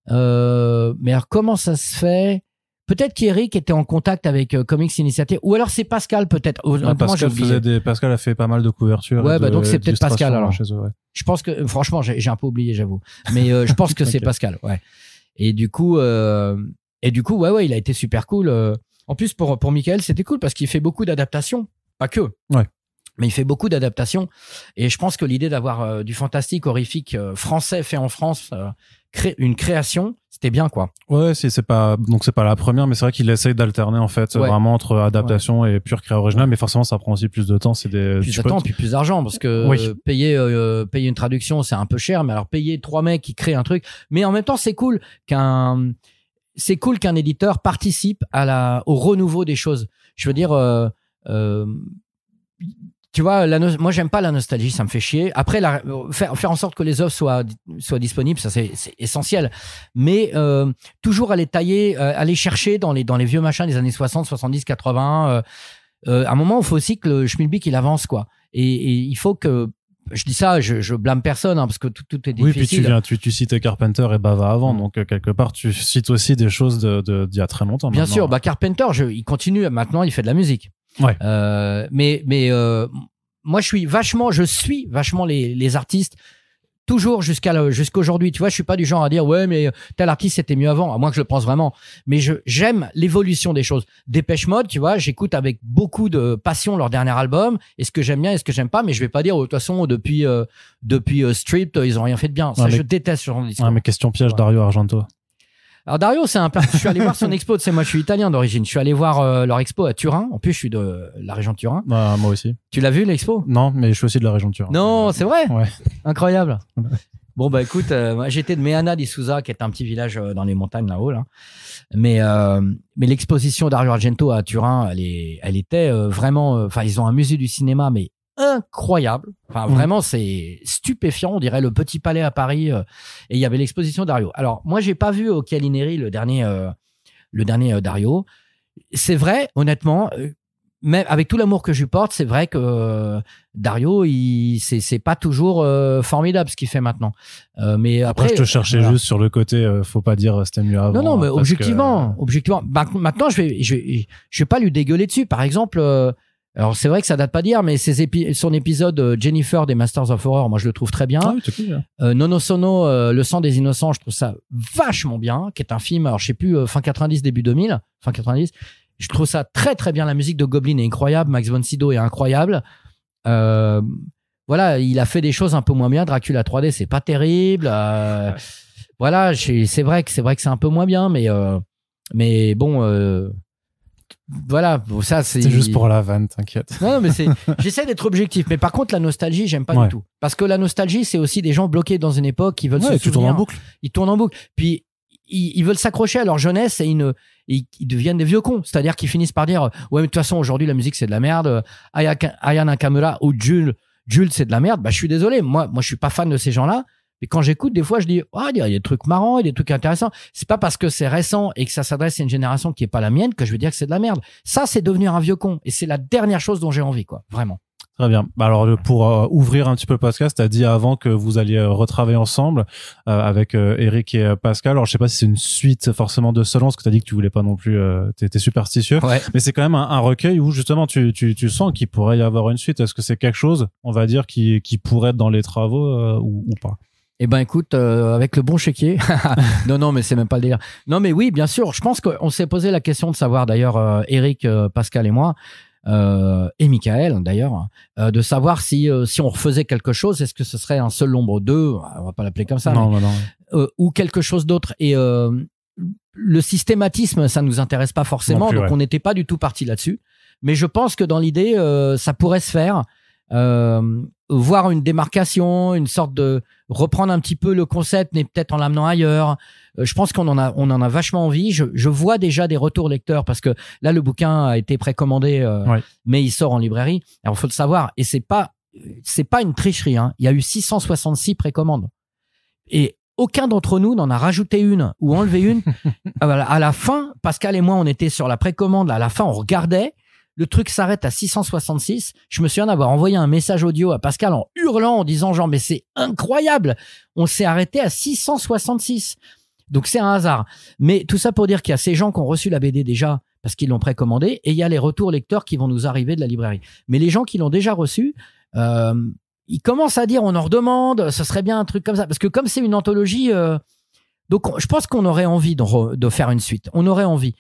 Mais alors, comment ça se fait? Peut-être qu'Eric était en contact avec Comics Initiative, ou alors c'est Pascal peut-être. Pascal a fait pas mal de couvertures. Ouais, donc c'est peut-être Pascal alors. Chez eux, ouais. Je pense que, franchement, j'ai un peu oublié, j'avoue. Mais je pense que c'est Okay. Pascal, ouais. Et du coup, ouais, il a été super cool. En plus, pour Michael, c'était cool parce qu'il fait beaucoup d'adaptations, pas que. Ouais. Mais il fait beaucoup d'adaptations. Et je pense que l'idée d'avoir du fantastique horrifique français fait en France, une création, c'était bien, quoi. Ouais, c'est pas la première, mais c'est vrai qu'il essaye d'alterner en fait vraiment entre adaptation et pure créa originale, mais forcément ça prend aussi plus de temps. C'est plus de temps puis plus d'argent parce que payer une traduction c'est un peu cher, mais alors payer 3 mecs qui créent un truc, mais en même temps c'est cool qu'un éditeur participe au renouveau des choses. Je veux dire, tu vois, moi j'aime pas la nostalgie, ça me fait chier. Après, faire en sorte que les œuvres soient disponibles, ça c'est essentiel. Mais toujours aller tailler, aller chercher dans les vieux machins des années 60, 70, 80. À un moment, il faut aussi que le schmilblick il avance, quoi. Et il faut que je dis ça, je blâme personne hein, parce que tout est difficile. Oui, puis tu citais Carpenter et Bava avant, donc quelque part tu cites aussi des choses d'il y a très longtemps. Bien maintenant. sûr, Carpenter, il continue maintenant, il fait de la musique. Ouais. Mais moi je suis vachement les artistes toujours jusqu'aujourd'hui. Tu vois, je suis pas du genre à dire ouais mais tel artiste c'était mieux avant, à moins que je le pense vraiment. Mais j'aime l'évolution des choses. Dépêche Mode, tu vois, j'écoute avec beaucoup de passion leur dernier album. Est-ce que j'aime bien, est-ce que j'aime pas, mais je vais pas dire de toute façon depuis Strip ils ont rien fait de bien. Ça je déteste ce genre de discours. Ouais, mais question piège, Dario Argento. Alors Dario, je suis allé voir son expo. Tu sais, moi je suis italien d'origine. Je suis allé voir leur expo à Turin. En plus, je suis de la région de Turin. Moi aussi. Tu l'as vu l'expo? Non, mais je suis aussi de la région de Turin. Non, c'est vrai. Ouais. Incroyable. Bon bah écoute, moi j'étais de Meana di Susa, qui est un petit village dans les montagnes là-haut là. Mais l'exposition Dario Argento à Turin, elle était vraiment. Enfin, ils ont un musée du cinéma, mais incroyable. Enfin, vraiment, c'est stupéfiant. On dirait le Petit Palais à Paris. Et il y avait l'exposition Dario. Alors, moi, j'ai pas vu au Calineri le dernier Dario. C'est vrai, honnêtement, même avec tout l'amour que je lui porte, c'est vrai que Dario, c'est pas toujours formidable ce qu'il fait maintenant. Mais après, je te cherchais juste sur le côté. Faut pas dire c'était mieux avant. Non, mais objectivement. Maintenant, je vais pas lui dégueuler dessus. Par exemple. Alors c'est vrai que ça date pas d'hier, mais son épisode Jennifer des Masters of Horror, moi je le trouve très bien. Ah oui, c'est cool, hein. Nono Sono, Le sang des innocents, je trouve ça vachement bien, qui est un film, alors je sais plus, fin 90, début 2000, fin 90. Je trouve ça très très bien. La musique de Goblin est incroyable, Max von Sydow est incroyable. Voilà, il a fait des choses un peu moins bien. Dracula 3D, c'est pas terrible. Voilà, c'est vrai que c'est un peu moins bien, mais bon. Voilà, ça c'est juste pour la vanne, t'inquiète. Non, mais j'essaie d'être objectif, mais par contre la nostalgie, j'aime pas du tout. Parce que la nostalgie, c'est aussi des gens bloqués dans une époque qui veulent se souvenir. Tu tournes en boucle. Ils tournent en boucle. Puis ils veulent s'accrocher à leur jeunesse et ils deviennent des vieux cons. C'est-à-dire qu'ils finissent par dire ouais, mais de toute façon aujourd'hui la musique c'est de la merde. Aya Nakamura ou Jules c'est de la merde. Bah je suis désolé, moi je suis pas fan de ces gens-là. Mais quand j'écoute, des fois, je dis, il y a des trucs marrants, il y a des trucs intéressants. C'est pas parce que c'est récent et que ça s'adresse à une génération qui est pas la mienne que je veux dire que c'est de la merde. Ça, c'est devenir un vieux con. Et c'est la dernière chose dont j'ai envie, quoi. Vraiment. Très bien. Alors, pour ouvrir un petit peu le podcast, tu as dit avant que vous alliez retravailler ensemble avec Eric et Pascal. Alors, je sais pas si c'est une suite forcément de Solon, parce que tu as dit que tu voulais pas non plus, t'étais superstitieux. Ouais. Mais c'est quand même un recueil où justement tu sens qu'il pourrait y avoir une suite. Est-ce que c'est quelque chose, on va dire, qui pourrait être dans les travaux ou pas? Eh ben écoute, avec le bon chéquier. Non, mais c'est même pas le délire. Non, mais oui, bien sûr. Je pense qu'on s'est posé la question de savoir, d'ailleurs, Eric, Pascal et moi, et Michael d'ailleurs, de savoir si on refaisait quelque chose, est-ce que ce serait un seul nombre 2, on va pas l'appeler comme ça, non. Ou quelque chose d'autre. Et le systématisme, ça nous intéresse pas forcément, Non plus, donc ouais. on n'était pas du tout parti là-dessus. Mais je pense que dans l'idée, ça pourrait se faire. Voir une démarcation, une sorte de reprendre un petit peu le concept, mais peut-être en l'amenant ailleurs. Je pense qu'on en a vachement envie. Je vois déjà des retours lecteurs parce que là, le bouquin a été précommandé, Ouais. mais il sort en librairie. Alors, faut le savoir. Et c'est pas une tricherie, hein. Il y a eu 666 précommandes. Et aucun d'entre nous n'en a rajouté une ou enlevé une. À la fin, Pascal et moi, on était sur la précommande. À la fin, on regardait. Le truc s'arrête à 666. Je me souviens d'avoir envoyé un message audio à Pascal en hurlant, en disant genre, mais c'est incroyable. On s'est arrêté à 666. Donc c'est un hasard. Mais tout ça pour dire qu'il y a ces gens qui ont reçu la BD déjà parce qu'ils l'ont précommandé et il y a les retours lecteurs qui vont nous arriver de la librairie. Mais les gens qui l'ont déjà reçu, ils commencent à dire, on en redemande, ce serait bien un truc comme ça. Parce que comme c'est une anthologie, donc je pense qu'on aurait envie de faire une suite. On aurait envie.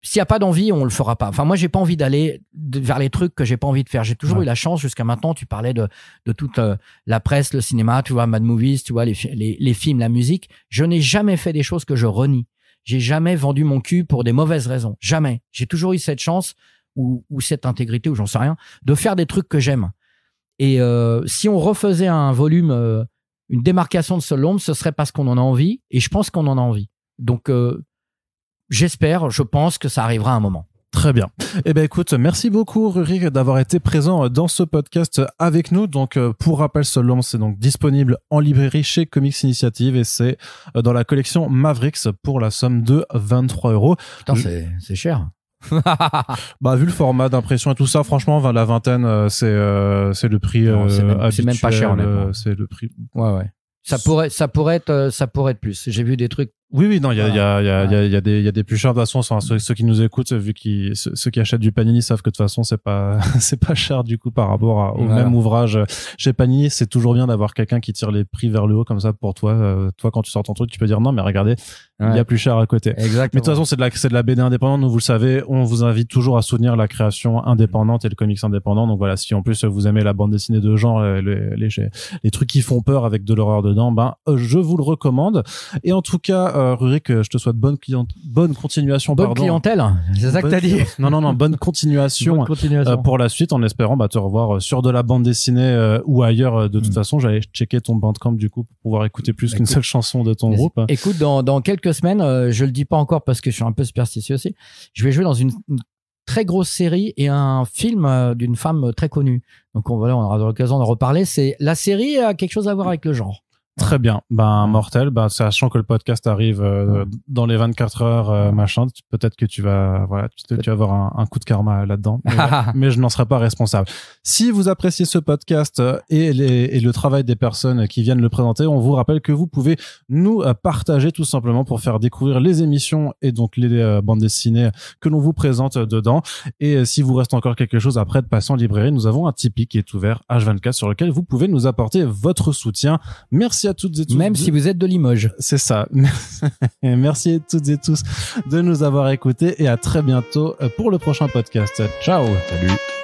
S'il n'y a pas d'envie, on le fera pas. Enfin, moi, j'ai pas envie d'aller vers les trucs que j'ai pas envie de faire. J'ai toujours eu la chance jusqu'à maintenant. Tu parlais de toute la presse, le cinéma, tu vois, Mad Movies, tu vois, les films, la musique. Je n'ai jamais fait des choses que je renie. J'ai jamais vendu mon cul pour des mauvaises raisons. Jamais. J'ai toujours eu cette chance ou cette intégrité, ou j'en sais rien, de faire des trucs que j'aime. Et si on refaisait un volume, une démarcation de Seul l'ombre, ce serait parce qu'on en a envie. Et je pense qu'on en a envie. Donc, j'espère, je pense que ça arrivera à un moment. Très bien. Eh ben écoute, merci beaucoup Rurik d'avoir été présent dans ce podcast avec nous. Donc pour rappel, Seul l'ombre, c'est donc disponible en librairie chez Comics Initiative et c'est dans la collection Mavericks pour la somme de 23 €. Putain, c'est cher. Bah vu le format d'impression et tout ça, franchement, la vingtaine, c'est le prix Non, habituel. c'est même pas cher, honnêtement. C'est le prix. Ouais. Ça pourrait être plus. J'ai vu des trucs. Oui, non, il y a des plus chers de toute façon. Ceux qui nous écoutent, ceux qui achètent du Panini savent que de toute façon c'est pas cher du coup par rapport au même ouvrage. Chez Panini, c'est toujours bien d'avoir quelqu'un qui tire les prix vers le haut comme ça pour toi. Toi, quand tu sors ton truc, tu peux dire non, mais regardez, il y a plus cher à côté. Exactement. Mais de toute façon, c'est de la BD indépendante. Nous, vous le savez, on vous invite toujours à soutenir la création indépendante et le comics indépendant. Donc voilà, si en plus vous aimez la bande dessinée de genre, les trucs qui font peur avec de l'horreur dedans, je vous le recommande. Et en tout cas, Rurik, je te souhaite bonne continuation. Bonne clientèle, c'est ça que t'as dit. Non, bonne continuation, pour la suite, en espérant te revoir sur de la bande dessinée ou ailleurs. De toute façon, j'allais checker ton Bandcamp du coup pour pouvoir écouter plus qu'une seule chanson de ton groupe. Écoute, dans quelques semaines, je le dis pas encore parce que je suis un peu superstitieux aussi, je vais jouer dans une très grosse série et un film d'une femme très connue. Donc on aura l'occasion d'en reparler. La série a quelque chose à voir avec le genre. Très bien. Mortel, sachant que le podcast arrive dans les 24 heures, machin, peut-être que tu vas avoir un coup de karma là-dedans. Mais je n'en serai pas responsable. Si vous appréciez ce podcast et le travail des personnes qui viennent le présenter, on vous rappelle que vous pouvez nous partager tout simplement pour faire découvrir les émissions et donc les bandes dessinées que l'on vous présente dedans. Et si vous reste encore quelque chose après de passer en librairie, nous avons un Tipeee qui est ouvert H24 sur lequel vous pouvez nous apporter votre soutien. Merci à toutes et tous. Même si vous êtes de Limoges. C'est ça. Merci à toutes et tous de nous avoir écoutés et à très bientôt pour le prochain podcast. Ciao. Salut.